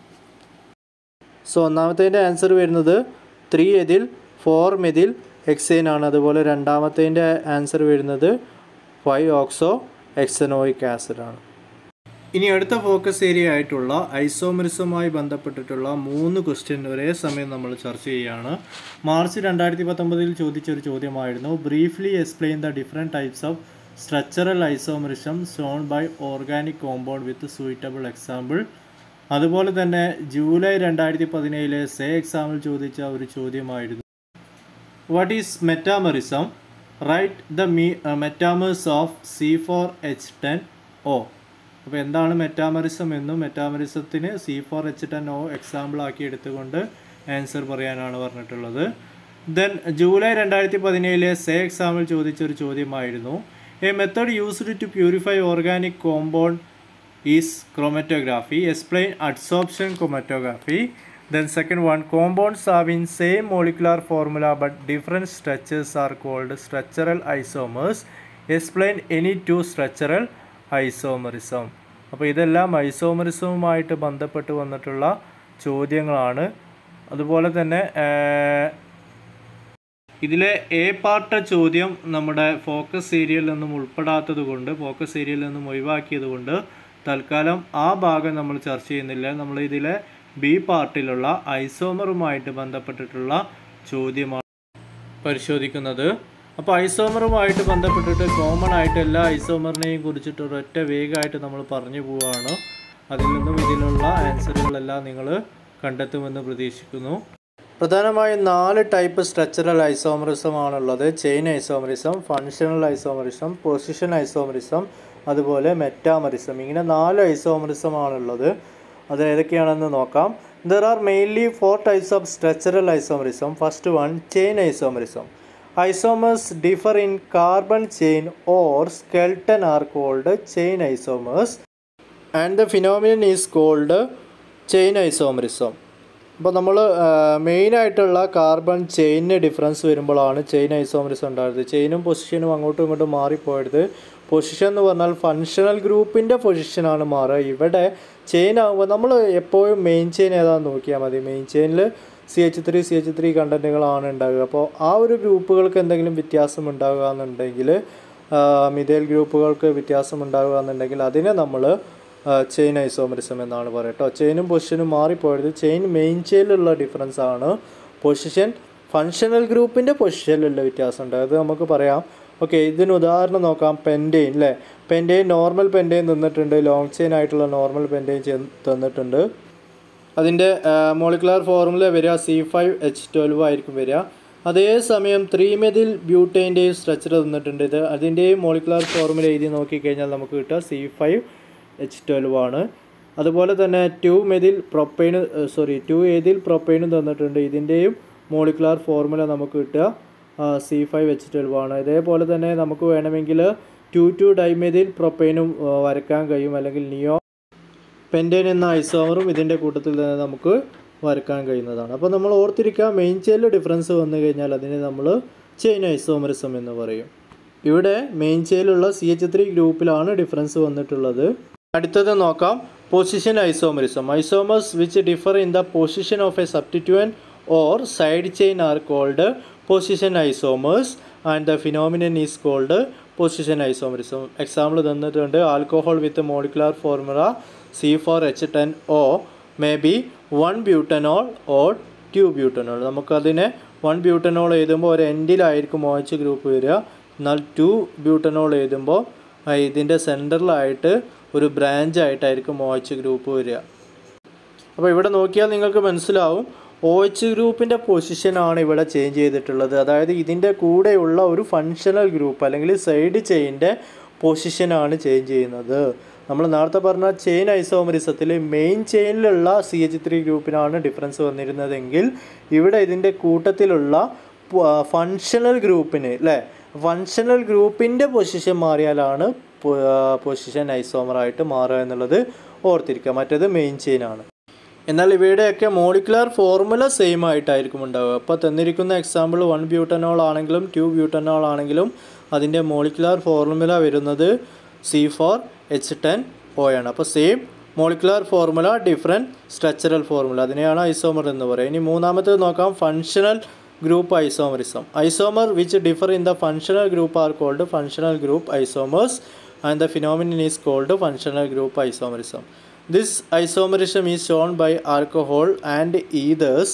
So ഒന്നാമത്തേൻ്റെ ആൻസർ വരുന്നത് 3 എഥിൽ 4 മെഥിൽ എക്സൈൻ ആണ്. അതുപോലെ രണ്ടാമത്തേൻ്റെ ആൻസർ വരുന്നത് 5-ഓക്സോ ഹെക്സനോയിക് ആസിഡാണ്. ഇനി അടുത്ത ഫോക്കസ് ഏരിയ ആയിട്ടുള്ള ഐസോമെറിസവുമായി ബന്ധപ്പെട്ടിട്ടുള്ള 3 ക്വസ്റ്റ്യൻ ഒരേ സമയം നമ്മൾ ചർച്ച ചെയ്യുകയാണ്. മാർച്ച് 2019 ചോദിച്ചൊരു ചോദ്യമായിരുന്നു. Briefly explain the different types of structural isomerism shown by organic compound with suitable example. അതുപോലെ തന്നെ ജൂലൈ 2017 സേ എക്സാമിൽ ചോദിച്ച ഒരു ചോദ്യമായിരുന്നു. What is metamerism? Write the metamers of C4H10O. അപ്പോൾ എന്താണ് മെറ്റാമെറിസം എന്നും മെറ്റാമെറിസത്തിന് C4H10O എക്സാമ്പിൾ ആക്കി എടുത്തുകൊണ്ട് ആൻസർ പറയാനാണ് പറഞ്ഞിട്ടുള്ളത്. ദെൻ ജൂലൈ 2017 സേ എക്സാമിൽ ചോദിച്ചൊരു ചോദ്യമായിരുന്നു. A method used to purify organic compound is chromatography. Explain adsorption chromatography. Then second one, compounds having same molecular formula but different structures are called structural isomers. Explain any two structural isomerism. അപ്പോൾ ഇതെല്ലാം ഐസോമെറിസവുമായിട്ട് ബന്ധപ്പെട്ട് വന്നിട്ടുള്ള ചോദ്യങ്ങളാണ്. അതുപോലെ തന്നെ ഇതിലെ എ പാർട്ട് ചോദ്യം നമ്മുടെ ഫോക്കസ് ഏരിയയിൽ നിന്നും ഉൾപ്പെടാത്തത് കൊണ്ട്, ഫോക്കസ് ഏരിയയിൽ നിന്നും ഒഴിവാക്കിയത് കൊണ്ട് തൽക്കാലം ആ ഭാഗം നമ്മൾ ചർച്ച ചെയ്യുന്നില്ല. നമ്മൾ ഇതിലെ ബി പാർട്ടിലുള്ള ഐസോമറുമായിട്ട് ബന്ധപ്പെട്ടിട്ടുള്ള ചോദ്യമാണ് പരിശോധിക്കുന്നത്. അപ്പോൾ ഐസോമറുമായിട്ട് ബന്ധപ്പെട്ടിട്ട് കോമൺ ആയിട്ട് എല്ലാ ഐസോമറിനെയും കുറിച്ചിട്ട് ഒരൊറ്റ വേഗമായിട്ട് നമ്മൾ പറഞ്ഞു പോവുകയാണ്. അതിൽ നിന്നും ഇതിലുള്ള ആൻസറുകളെല്ലാം നിങ്ങൾ കണ്ടെത്തുമെന്ന് പ്രതീക്ഷിക്കുന്നു. പ്രധാനമായും 4 ടൈപ്പ് സ്ട്രക്ചറൽ ഐസോമറിസം ആണുള്ളത്. Chain isomerism, functional isomerism, position isomerism, അതുപോലെ മെറ്റാമറിസം. ഇങ്ങനെ 4 ഐസോമറിസം ആണുള്ളത്. അത് ഏതൊക്കെയാണെന്ന് നോക്കാം. There are mainly 4 types of structural isomerism. First one, chain isomerism. Isomers differ in carbon chain or skeleton are called chain isomers and the phenomenon is called chain isomerism. അപ്പോൾ നമ്മൾ മെയിനായിട്ടുള്ള കാർബൺ ചെയിനിന് ഡിഫറൻസ് വരുമ്പോഴാണ് ചെയിൻ ഐസോമറിസം ഉണ്ടായത്. ചെയിനും പൊസിഷനും അങ്ങോട്ടും ഇങ്ങോട്ടും മാറിപ്പോയത്. പൊസിഷൻ എന്ന് പറഞ്ഞാൽ ഫങ്ഷണൽ ഗ്രൂപ്പിൻ്റെ പൊസിഷനാണ് മാറുക. ഇവിടെ ചെയിൻ ആകുമ്പോൾ നമ്മൾ എപ്പോഴും മെയിൻ ചെയിൻ ഏതാണെന്ന് നോക്കിയാൽ മതി. മെയിൻ ചെയിനിൽ CH3 കണ്ടൻറ്റുകളാണ് ഉണ്ടാകുക. അപ്പോൾ ആ ഒരു ഗ്രൂപ്പുകൾക്ക് എന്തെങ്കിലും വ്യത്യാസം ഉണ്ടാകുക എന്നുണ്ടെങ്കിൽ, മിഥൈൽ ഗ്രൂപ്പുകൾക്ക് വ്യത്യാസം ഉണ്ടാകുക എന്നുണ്ടെങ്കിൽ അതിനെ നമ്മൾ ചെയിൻ ഐസോമറിസം എന്നാണ് പറയുക. ചെയിനും പൊസിഷനും മാറിപ്പോയത് ചെയിൻ മെയിൻ ചെയിനിലുള്ള ഡിഫറൻസ് ആണ്. പൊസിഷൻ ഫങ്ഷണൽ ഗ്രൂപ്പിൻ്റെ പൊസിഷനിലുള്ള വ്യത്യാസം ഉണ്ട്. അത് നമുക്ക് പറയാം. ഓക്കെ, ഇതിന് ഉദാഹരണം നോക്കാം. പെൻറ്റെയിൻ അല്ലേ, പെൻറ്റെയിൻ നോർമൽ പെൻറ്റെയിൻ തന്നിട്ടുണ്ട്, ലോങ് ചെയിൻ ആയിട്ടുള്ള നോർമൽ പെൻറ്റെയിൻ തന്നിട്ടുണ്ട്. അതിൻ്റെ മോളിക്കുലർ ഫോർമുല വരിക C5H12 ആയിരിക്കും വരിക. അതേസമയം 3-മെഥിൽ ബ്യൂട്ടൈൻ്റെയും സ്ട്രക്ചർ തന്നിട്ടുണ്ട്. ഇത് അതിൻ്റെയും മോളിക്കുലർ ഫോർമുല എഴുതി നോക്കിക്കഴിഞ്ഞാൽ നമുക്ക് കിട്ടുക C5H12 ആണ്. അതുപോലെ തന്നെ 2-മെഥിൽ പ്രൊപ്പൈനും തന്നിട്ടുണ്ട്. ഇതിൻ്റെയും മോളിക്കുലർ ഫോർമുല നമുക്ക് കിട്ടുക C5H12 ആണ്. ഇതേപോലെ തന്നെ നമുക്ക് വേണമെങ്കിൽ 2,2-ഡൈമെഥിൽ പ്രൊപ്പൈനും വരയ്ക്കാൻ കഴിയും, അല്ലെങ്കിൽ നിയോ പെൻറ്റെയിൻ എന്ന ഐസോമറും ഇതിൻ്റെ കൂട്ടത്തിൽ തന്നെ നമുക്ക് വരയ്ക്കാൻ കഴിയുന്നതാണ്. അപ്പോൾ നമ്മൾ ഓർത്തിരിക്കുക, മെയിൻ ചെയിനിൽ ഡിഫറൻസ് വന്നു കഴിഞ്ഞാൽ അതിനെ നമ്മൾ ചെയിൻ ഐസോമറിസം എന്ന് പറയും. ഇവിടെ മെയിൻ ചെയിലുള്ള CH3 ഗ്രൂപ്പിലാണ് ഡിഫറൻസ് വന്നിട്ടുള്ളത്. അടുത്തത് നോക്കാം, position isomerism. Isomers which differ in the position of a substituent or side chain are called position isomers and the phenomenon is called position isomerism. Example തന്നിട്ടുണ്ട്. Alcohol with molecular formula C4H10O may be 1 butanol or 2 butanol. നമുക്കതിനെ 1 ബ്യൂട്ടനോൾ എഴുതുമ്പോൾ ഒരു എൻഡിലായിരിക്കും OH ഗ്രൂപ്പ് വരിക. എന്നാൽ 2 ബ്യൂട്ടനോൾ എഴുതുമ്പോൾ ഇതിൻ്റെ സെൻറ്ററിലായിട്ട് ഒരു ബ്രാഞ്ചായിട്ടായിരിക്കും OH ഗ്രൂപ്പ് വരിക. അപ്പോൾ ഇവിടെ നോക്കിയാൽ നിങ്ങൾക്ക് മനസ്സിലാവും, OH ഗ്രൂപ്പിൻ്റെ പൊസിഷനാണ് ഇവിടെ ചേഞ്ച് ചെയ്തിട്ടുള്ളത്. അതായത് ഇതിൻ്റെ കൂടെയുള്ള ഒരു ഫങ്ഷണൽ ഗ്രൂപ്പ് അല്ലെങ്കിൽ സൈഡ് ചെയിൻ്റെ പൊസിഷനാണ് ചേഞ്ച് ചെയ്യുന്നത്. നമ്മൾ നേരത്തെ പറഞ്ഞ ചെയിൻ ഐസോമറിസത്തിൽ മെയിൻ ചെയിനിലുള്ള CH3 ഗ്രൂപ്പിനാണ് ഡിഫറൻസ് വന്നിരുന്നതെങ്കിൽ ഇവിടെ ഇതിൻ്റെ കൂട്ടത്തിലുള്ള ഫങ്ഷണൽ ഗ്രൂപ്പിന് അല്ലേ, ഫങ്ഷണൽ ഗ്രൂപ്പിൻ്റെ പൊസിഷൻ മാറിയാലാണ് പൊസിഷൻ ഐസോമറായിട്ട് മാറുക എന്നുള്ളത് ഓർത്തിരിക്കുക. മറ്റേത് മെയിൻ ചെയിനാണ്. എന്നാൽ ഇവയുടെയൊക്കെ മോളിക്കുലർ ഫോർമുല സെയിം ആയിട്ടായിരിക്കും ഉണ്ടാവുക. അപ്പോൾ തന്നിരിക്കുന്ന എക്സാമ്പിൾ 1 ബ്യൂട്ടനോൾ ആണെങ്കിലും 2 ബ്യൂട്ടനോൾ ആണെങ്കിലും അതിൻ്റെ മോളിക്കുലർ ഫോർമുല വരുന്നത് C4H10O ആണ്. അപ്പോൾ same molecular formula, different structural formula, അതിനെയാണ് ഐസോമർ എന്ന് പറയുക. ഇനി മൂന്നാമത്തേത് നോക്കാം, functional group isomerism. Isomer which differ in the functional group are called functional group isomers, and the phenomenon is called functional group isomerism. This isomerism is shown by alcohol and ethers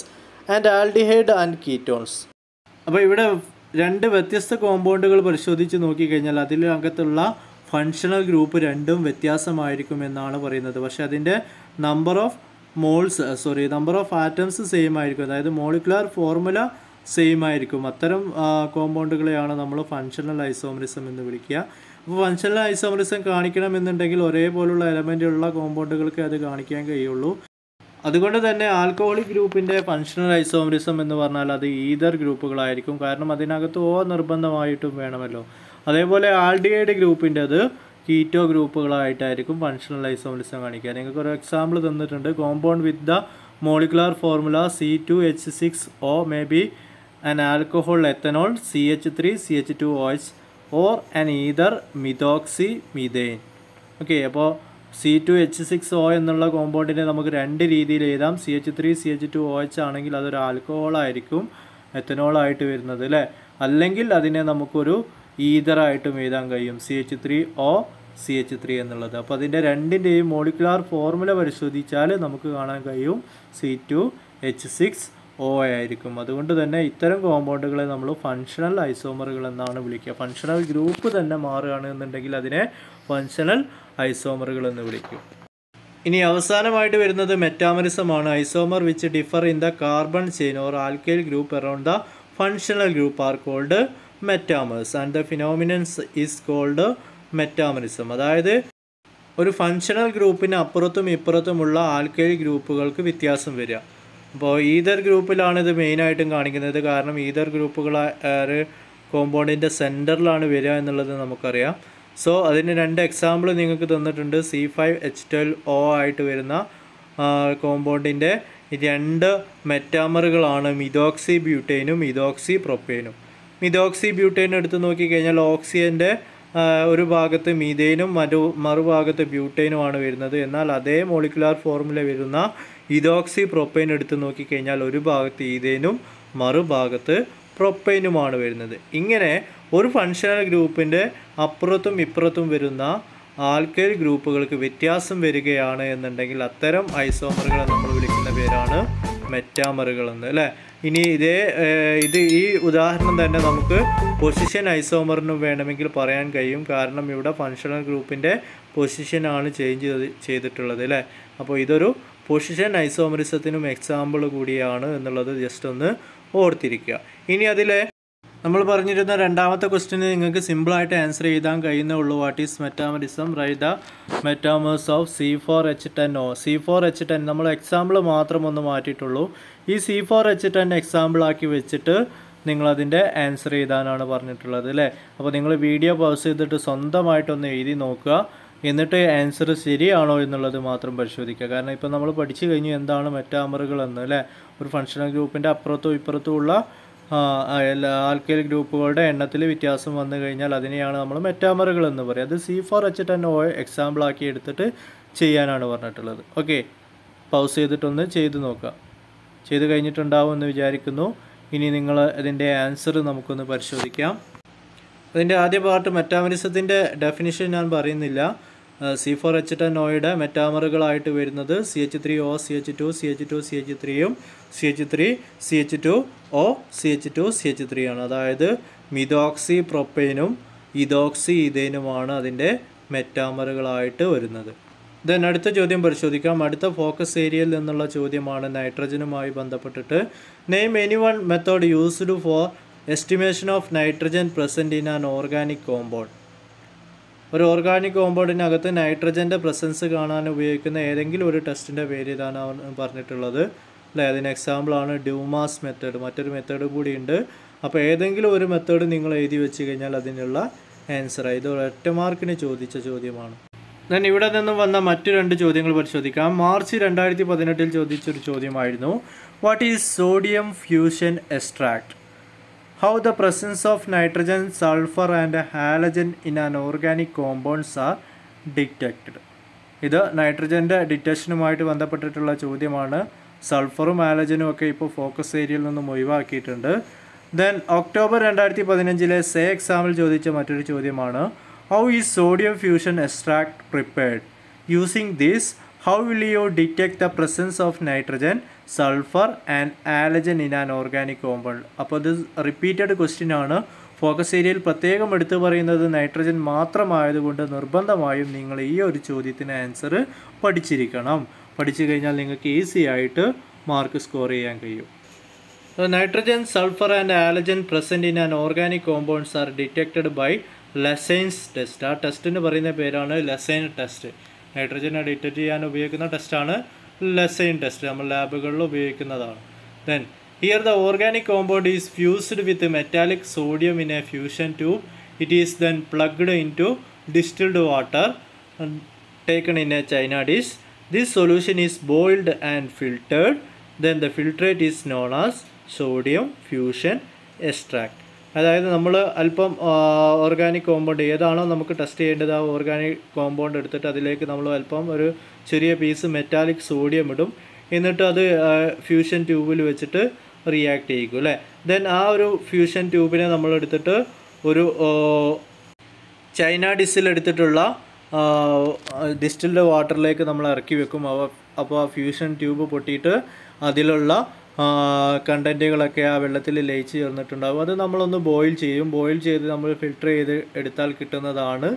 and aldehyde and ketones. അപ്പോൾ ഇവിടെ രണ്ട് വ്യത്യസ്ത കോമ്പൗണ്ടുകൾ പരിശോധിച്ച് നോക്കിക്കഴിഞ്ഞാൽ അതിലകത്തുള്ള ഫങ്ഷണൽ ഗ്രൂപ്പ് രണ്ടും വ്യത്യാസമായിരിക്കും എന്നാണ് പറയുന്നത്. പക്ഷേ അതിൻ്റെ നമ്പർ ഓഫ് ആറ്റംസ് സെയിം ആയിരിക്കും. അതായത് മോളിക്കുലർ ഫോർമുല സെയിം ആയിരിക്കും. അത്തരം കോമ്പൗണ്ടുകളെയാണ് നമ്മൾ ഫങ്ഷണൽ ഐസോമറിസം എന്ന് വിളിക്കുക. അപ്പോൾ ഫങ്ഷണൽ ഐസോമറിസം കാണിക്കണമെന്നുണ്ടെങ്കിൽ ഒരേപോലുള്ള എലമെൻ്റുള്ള കോമ്പൗണ്ടുകൾക്ക് അത് കാണിക്കാൻ കഴിയുള്ളൂ. അതുകൊണ്ട് തന്നെ ആൽക്കഹോളിക് ഗ്രൂപ്പിൻ്റെ ഫങ്ഷണൽ ഐസോമറിസം എന്ന് പറഞ്ഞാൽ അത് ഈതർ ഗ്രൂപ്പുകളായിരിക്കും. കാരണം അതിനകത്ത് ഓ നിർബന്ധമായിട്ടും വേണമല്ലോ. അതേപോലെ ആൽഡിഹൈഡ് ഗ്രൂപ്പിൻ്റെ അത് കീറ്റോ ഗ്രൂപ്പുകളായിട്ടായിരിക്കും ഫങ്ഷണൽ ഐസോമറിസം കാണിക്കുക. നിങ്ങൾക്ക് ഒരു എക്സാമ്പിൾ തന്നിട്ടുണ്ട്. Compound with the molecular formula C2H6O may be an alcohol ethanol CH3CH2OH or an ether methoxymethane. Okay, അപ്പോൾ C2H6O എന്നുള്ള കോമ്പൗണ്ടിനെ നമുക്ക് രണ്ട് രീതിയിൽ എഴുതാം. CH3CH2OH ആണെങ്കിൽ അതൊരു ആൽക്കഹോളായിരിക്കും എത്തനോളായിട്ട് വരുന്നത് അല്ലേ. അല്ലെങ്കിൽ അതിനെ നമുക്കൊരു ഈതറായിട്ടും എഴുതാൻ കഴിയും, CH3OCH3 എന്നുള്ളത്. അപ്പോൾ അതിൻ്റെ രണ്ടിൻ്റെയും മോളിക്കുലാർ ഫോർമുല പരിശോധിച്ചാൽ നമുക്ക് കാണാൻ കഴിയും C2H6O ആയിരിക്കും. അതുകൊണ്ട് തന്നെ ഇത്തരം കോമ്പൗണ്ടുകളെ നമ്മൾ ഫങ്ഷണൽ ഐസോമറുകൾ എന്നാണ് വിളിക്കുക. ഫങ്ഷണൽ ഗ്രൂപ്പ് തന്നെ മാറുകയാണ് എന്നുണ്ടെങ്കിൽ അതിനെ ഫങ്ഷണൽ ഐസോമറുകൾ എന്ന് വിളിക്കും. ഇനി അവസാനമായിട്ട് വരുന്നത് മെറ്റാമറിസമാണ്. Isomer which differ in the carbon chain or alkyl group around the functional group are called metamers and the phenomenons is called metamerism. അതായത് ഒരു ഫങ്ഷണൽ ഗ്രൂപ്പിന് അപ്പുറത്തും ഇപ്പുറത്തുമുള്ള ആൽക്കൈൽ ഗ്രൂപ്പുകൾക്ക് വ്യത്യാസം വരിക. അപ്പോൾ ഈതർ ഗ്രൂപ്പിലാണ് ഇത് മെയിനായിട്ടും കാണിക്കുന്നത്. കാരണം ഈതർ ഗ്രൂപ്പുകൾ കോമ്പൗണ്ടിൻ്റെ സെൻറ്ററിലാണ് വരിക എന്നുള്ളത് നമുക്കറിയാം. സോ അതിന് രണ്ട് എക്സാമ്പിൾ നിങ്ങൾക്ക് തന്നിട്ടുണ്ട്. C5H12O ആയിട്ട് വരുന്ന കോമ്പൗണ്ടിൻ്റെ രണ്ട് മെറ്റാമറുകളാണ് മിഥോക്സി ബ്യൂട്ടൈനും മിഥോക്സി പ്രൊപ്പൈനും. മിഥോക്സി ബ്യൂട്ടൈൻ എടുത്ത് നോക്കിക്കഴിഞ്ഞാൽ ഓക്സിജൻ്റെ ഒരു ഭാഗത്ത് മീഥൈനും മറുഭാഗത്ത് ബ്യൂട്ടൈനുമാണ് വരുന്നത്. എന്നാൽ അതേ മോളിക്കുലാർ ഫോർമുല വരുന്ന ഇതോക്സി പ്രൊപ്പൈൻ എടുത്ത് നോക്കിക്കഴിഞ്ഞാൽ ഒരു ഭാഗത്ത് ഈഥൈനും മറുഭാഗത്ത് പ്രൊപ്പൈനുമാണ് വരുന്നത്. ഇങ്ങനെ ഒരു ഫങ്ഷണൽ ഗ്രൂപ്പിൻ്റെ അപ്പുറത്തും ഇപ്പുറത്തും വരുന്ന ആൽക്കൈൽ ഗ്രൂപ്പുകൾക്ക് വ്യത്യാസം വരികയാണ് എന്നുണ്ടെങ്കിൽ അത്തരം ഐസോമറുകളെ നമ്മൾ വിളിക്കുന്ന പേരാണ് മെറ്റാമറുകൾ എന്ന് അല്ലേ. ഇനി ഈ ഉദാഹരണം തന്നെ നമുക്ക് പൊസിഷൻ ഐസോമറിനും വേണമെങ്കിൽ പറയാൻ കഴിയും. കാരണം ഇവിടെ ഫങ്ഷണൽ ഗ്രൂപ്പിൻ്റെ പൊസിഷനാണ് ചേഞ്ച് ചെയ്തിട്ടുള്ളത് അല്ലേ. അപ്പോൾ ഇതൊരു പൊസിഷൻ ഐസോമറിസത്തിനും എക്സാമ്പിൾ കൂടിയാണ് എന്നുള്ളത് ജസ്റ്റ് ഒന്ന് ഓർത്തിരിക്കുക. ഇനി അതിലെ നമ്മൾ പറഞ്ഞിരുന്ന രണ്ടാമത്തെ ക്വസ്റ്റ്യന് നിങ്ങൾക്ക് സിമ്പിളായിട്ട് ആൻസർ ചെയ്താൻ കഴിയുന്നേ ഉള്ളൂ. What is metamerism? Write the metamers of C4H10O. C4H10 നമ്മൾ എക്സാമ്പിൾ മാത്രം ഒന്ന് മാറ്റിയിട്ടുള്ളൂ. ഈ C4H10 എക്സാമ്പിളാക്കി വെച്ചിട്ട് നിങ്ങളതിൻ്റെ ആൻസർ ചെയ്താനാണ് പറഞ്ഞിട്ടുള്ളത് അല്ലേ. അപ്പോൾ നിങ്ങൾ വീഡിയോ പൗസ് ചെയ്തിട്ട് സ്വന്തമായിട്ടൊന്ന് എഴുതി നോക്കുക. എന്നിട്ട് ആൻസർ ശരിയാണോ എന്നുള്ളത് മാത്രം പരിശോധിക്കുക. കാരണം ഇപ്പോൾ നമ്മൾ പഠിച്ചു കഴിഞ്ഞു എന്താണ് മെറ്റാമറുകൾ എന്ന് അല്ലേ. ഒരു ഫങ്ഷണൽ ഗ്രൂപ്പിൻ്റെ അപ്പുറത്തും ഇപ്പുറത്തും ഉള്ള ആൽക്കൈൽ ഗ്രൂപ്പുകളുടെ എണ്ണത്തിൽ വ്യത്യാസം വന്നു കഴിഞ്ഞാൽ അതിനെയാണ് നമ്മൾ മെറ്റാമറുകൾ എന്ന് പറയുക. അത് C4H10O എക്സാമ്പിളാക്കി എടുത്തിട്ട് ചെയ്യാനാണ് പറഞ്ഞിട്ടുള്ളത്. ഓക്കെ, പൗസ് ചെയ്തിട്ടൊന്ന് ചെയ്ത് നോക്കുക. ചെയ്ത് കഴിഞ്ഞിട്ടുണ്ടാവും എന്ന് വിചാരിക്കുന്നു. ഇനി നിങ്ങൾ അതിൻ്റെ ആൻസർ നമുക്കൊന്ന് പരിശോധിക്കാം. അതിൻ്റെ ആദ്യ പാർട്ട് മെറ്റാമറിസത്തിൻ്റെ ഡെഫിനിഷൻ ഞാൻ പറയുന്നില്ല. C4H10Oയുടെ മെറ്റാമറുകളായിട്ട് വരുന്നത് CH3O CH2 CH2 CH3യും CH3 CH2O CH2 CH3 ആണ്. അതായത് മിഥോക്സി പ്രൊപ്പൈനും ഇതോക്സി ഈഥൈനുമാണ് അതിൻ്റെ മെറ്റാമറുകളായിട്ട് വരുന്നത്. ദെൻ അടുത്ത ചോദ്യം പരിശോധിക്കാം. അടുത്ത ഫോക്കസ് ഏരിയയിൽ നിന്നുള്ള ചോദ്യമാണ് നൈട്രജനുമായി ബന്ധപ്പെട്ടിട്ട്. Name any one method used for estimation of nitrogen present in an organic compound. ഒരു ഓർഗാനിക് കോമ്പൗണ്ടിനകത്ത് നൈട്രജൻ്റെ പ്രസൻസ് കാണാൻ ഉപയോഗിക്കുന്ന ഏതെങ്കിലും ഒരു ടെസ്റ്റിൻ്റെ പേര് ഇതാണ് പറഞ്ഞിട്ടുള്ളത് അല്ലേ. അതിന് എക്സാമ്പിളാണ് ഡ്യൂമാസ് മെത്തേഡ്. മറ്റൊരു മെത്തേഡ് കൂടിയുണ്ട്. അപ്പോൾ ഏതെങ്കിലും ഒരു മെത്തേഡ് നിങ്ങൾ എഴുതി വെച്ച് കഴിഞ്ഞാൽ അതിനുള്ള ആൻസറായി. ഇത് ഒറ്റ മാർക്കിന് ചോദിച്ച ചോദ്യമാണ്. ദെൻ ഇവിടെ നിന്നും വന്ന മറ്റു രണ്ട് ചോദ്യങ്ങൾ പരിശോധിക്കാം. മാർച്ച് 2018 ചോദിച്ചൊരു ചോദ്യമായിരുന്നു. What is sodium fusion extract? How the presence of nitrogen, sulfur and halogen in an organic compounds are detected. ഇത് നൈട്രജൻ്റെ ഡിറ്റക്ഷനുമായിട്ട് ബന്ധപ്പെട്ടിട്ടുള്ള ചോദ്യമാണ്. സൾഫറും ഹാലജനും ഒക്കെ ഇപ്പോൾ ഫോക്കസ് ഏരിയയിൽ നിന്നും ഒഴിവാക്കിയിട്ടുണ്ട്. ദെൻ ഒക്ടോബർ 2015 സേ എക്സാമിൽ ചോദിച്ച മറ്റൊരു ചോദ്യമാണ്, how is sodium fusion extract prepared? Using this how will you detect the presence of nitrogen, sulphur and halogen in an organic compound? അപ്പോൾ ഇത് റിപ്പീറ്റഡ് ക്വസ്റ്റ്യൻ ആണ്. ഫോക്കസ് ഏരിയയിൽ പ്രത്യേകം എടുത്തു പറയുന്നത് നൈട്രജൻ മാത്രമായതുകൊണ്ട് നിർബന്ധമായും നിങ്ങൾ ഈ ഒരു ചോദ്യത്തിന് ആൻസർ പഠിച്ചിരിക്കണം. പഠിച്ചു കഴിഞ്ഞാൽ നിങ്ങൾക്ക് ഈസി ആയിട്ട് മാർക്ക് സ്കോർ ചെയ്യാൻ കഴിയും. Nitrogen, sulphur and halogen present in an organic compounds are detected by Lassaigne's test. ആ ടെസ്റ്റിന് പറയുന്ന പേരാണ് ലെസൈൻ ടെസ്റ്റ്. നൈട്രജനെ ഡിറ്റക്റ്റ് ചെയ്യാൻ ഉപയോഗിക്കുന്ന ടെസ്റ്റാണ് ലെസൈൻ ടെസ്റ്റ്. നമ്മൾ ലാബുകളിൽ ഉപയോഗിക്കുന്നതാണ്. Then here the organic compound is fused with metallic sodium in a fusion tube. It is then plugged into distilled water and taken in a china dish. This solution is boiled and filtered. Then the filtrate is known as sodium fusion extract. അതായത് നമ്മൾ അല്പം ഓർഗാനിക് കോമ്പൗണ്ട് ഏതാണോ നമുക്ക് ടെസ്റ്റ് ചെയ്യേണ്ടത് ആ ഓർഗാനിക് കോമ്പൗണ്ട് എടുത്തിട്ട് അതിലേക്ക് നമ്മൾ അല്പം ഒരു ചെറിയ പീസ് മെറ്റാലിക് സോഡിയം ഇടും. എന്നിട്ട് അത് ഫ്യൂഷൻ ട്യൂബിൽ വെച്ചിട്ട് റിയാക്ട് ചെയ്യിക്കും അല്ലേ. ദെൻ ആ ഒരു ഫ്യൂഷൻ ട്യൂബിനെ നമ്മൾ എടുത്തിട്ട് ഒരു ചൈന ഡിസ്സിലെടുത്തിട്ടുള്ള ഡിസ്റ്റിൽഡ് വാട്ടറിലേക്ക് നമ്മൾ ഇറക്കി വെക്കും. അപ്പോൾ ആ ഫ്യൂഷൻ ട്യൂബ് പൊട്ടിയിട്ട് അതിലുള്ള കണ്ടൻറ്റുകളൊക്കെ ആ വെള്ളത്തിൽ ലയിച്ച് ചേർന്നിട്ടുണ്ടാകും. അത് നമ്മളൊന്ന് ബോയിൽ ചെയ്യും. ബോയിൽ ചെയ്ത് നമ്മൾ ഫിൽട്ടർ ചെയ്ത് എടുത്താൽ കിട്ടുന്നതാണ്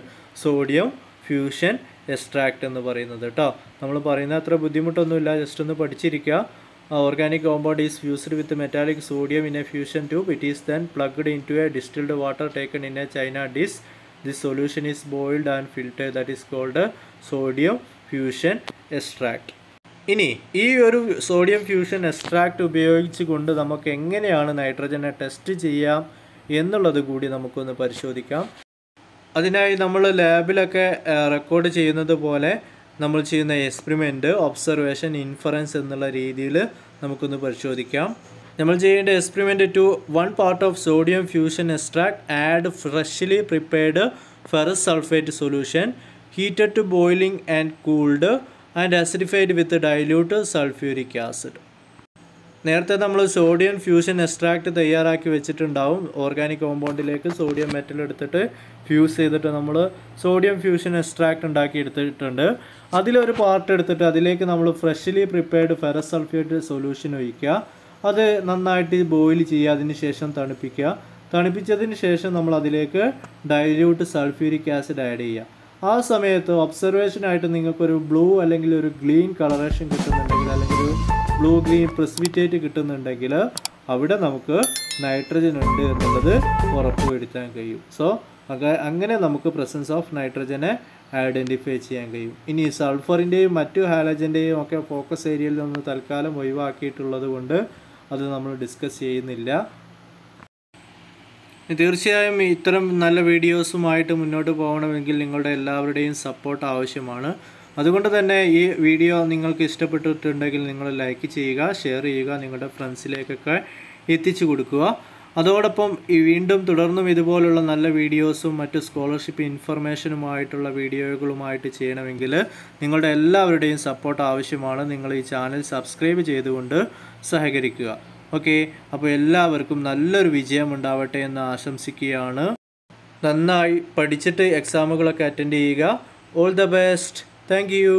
സോഡിയം ഫ്യൂഷൻ എക്സ്ട്രാക്റ്റ് എന്ന് പറയുന്നത് കേട്ടോ. നമ്മൾ പറയുന്ന അത്ര ബുദ്ധിമുട്ടൊന്നുമില്ല, ജസ്റ്റ് ഒന്ന് പഠിച്ചിരിക്കുക. Organic compound is fused with metallic sodium in a fusion tube. It is then plugged into a distilled water taken in a china dish. This solution is boiled and filtered. That is called sodium fusion extract. ഇനി ഈ ഒരു സോഡിയം ഫ്യൂഷൻ എക്സ്ട്രാക്റ്റ് ഉപയോഗിച്ചുകൊണ്ട് നമുക്ക് എങ്ങനെയാണ് നൈട്രജനെ ടെസ്റ്റ് ചെയ്യാം എന്നുള്ളത് കൂടി നമുക്കൊന്ന് പരിശോധിക്കാം. അതിനായി നമ്മൾ ലാബിലൊക്കെ റെക്കോർഡ് ചെയ്യുന്നത് പോലെ നമ്മൾ ചെയ്യുന്ന എക്സ്പെരിമെൻറ്റ്, ഒബ്സർവേഷൻ, ഇൻഫറൻസ് എന്നുള്ള രീതിയിൽ നമുക്കൊന്ന് പരിശോധിക്കാം. നമ്മൾ ചെയ്യേണ്ട experiment to 1 part of sodium fusion extract, add freshly prepared ferrous sulfate solution, heated to boiling and cooled and acidified with dilute sulfuric acid. നേരത്തെ നമ്മൾ സോഡിയം ഫ്യൂഷൻ എക്സ്ട്രാക്റ്റ് തയ്യാറാക്കി വെച്ചിട്ടുണ്ടാവും. ഓർഗാനിക് കോമ്പൗണ്ടിലേക്ക് സോഡിയം മെറ്റൽ എടുത്തിട്ട് ഫ്യൂസ് ചെയ്തിട്ട് നമ്മൾ സോഡിയം ഫ്യൂഷൻ എക്സ്ട്രാക്റ്റ് ഉണ്ടാക്കി എടുത്തിട്ടുണ്ട്. അതിലൊരു പാർട്ട് എടുത്തിട്ട് അതിലേക്ക് നമ്മൾ freshly prepared ferrous sulphate solution ഒഴിക്കുക. അത് നന്നായിട്ട് ബോയിൽ ചെയ്യുക. അതിന് ശേഷം തണുപ്പിക്കുക. തണുപ്പിച്ചതിന് ശേഷം നമ്മൾ അതിലേക്ക് ഡൈല്യൂട്ട് സൾഫ്യൂരിക് ആസിഡ് ആഡ് ചെയ്യുക. ആ സമയത്ത് ഒബ്സർവേഷനായിട്ട് നിങ്ങൾക്കൊരു ബ്ലൂ അല്ലെങ്കിൽ ഒരു ഗ്രീൻ കളറേഷൻ കിട്ടുന്നുണ്ടെങ്കിൽ, അല്ലെങ്കിൽ ഒരു ബ്ലൂ ഗ്രീൻ പ്രസിപ്പിറ്റേറ്റ് കിട്ടുന്നുണ്ടെങ്കിൽ അവിടെ നമുക്ക് നൈട്രജൻ ഉണ്ട് എന്നുള്ളത് ഉറപ്പുവരുത്താൻ കഴിയും. സോ അങ്ങനെ നമുക്ക് പ്രസൻസ് ഓഫ് നൈട്രജനെ ഐഡൻറ്റിഫൈ ചെയ്യാൻ കഴിയും. ഇനി സൾഫറിൻ്റെയും മറ്റു ഹാലജൻ്റെയും ഒക്കെ ഫോക്കസ് ഏരിയയിൽ നിന്ന് തൽക്കാലം ഒഴിവാക്കിയിട്ടുള്ളത് കൊണ്ട് അത് നമ്മൾ ഡിസ്കസ് ചെയ്യുന്നില്ല. തീർച്ചയായും ഇത്തരം നല്ല വീഡിയോസുമായിട്ട് മുന്നോട്ട് പോകണമെങ്കിൽ നിങ്ങളുടെ എല്ലാവരുടെയും സപ്പോർട്ട് ആവശ്യമാണ്. അതുകൊണ്ട് തന്നെ ഈ വീഡിയോ നിങ്ങൾക്ക് ഇഷ്ടപ്പെട്ടിട്ടുണ്ടെങ്കിൽ നിങ്ങൾ ലൈക്ക് ചെയ്യുക, ഷെയർ ചെയ്യുക, നിങ്ങളുടെ ഫ്രണ്ട്സിലേക്കൊക്കെ എത്തിച്ചു കൊടുക്കുക. അതോടൊപ്പം വീണ്ടും തുടർന്നും ഇതുപോലുള്ള നല്ല വീഡിയോസും മറ്റ് സ്കോളർഷിപ്പ് ഇൻഫർമേഷനുമായിട്ടുള്ള വീഡിയോകളുമായിട്ട് ചെയ്യണമെങ്കിൽ നിങ്ങളുടെ എല്ലാവരുടെയും സപ്പോർട്ട് ആവശ്യമാണ്. നിങ്ങൾ ഈ ചാനൽ സബ്സ്ക്രൈബ് ചെയ്തുകൊണ്ട് സഹകരിക്കുക. ഓക്കെ, അപ്പോൾ എല്ലാവർക്കും നല്ലൊരു വിജയം ഉണ്ടാവട്ടെ എന്ന് ആശംസിക്കുകയാണ്. നന്നായി പഠിച്ചിട്ട് എക്സാമുകളൊക്കെ അറ്റൻഡ് ചെയ്യുക. All the best. Thank you.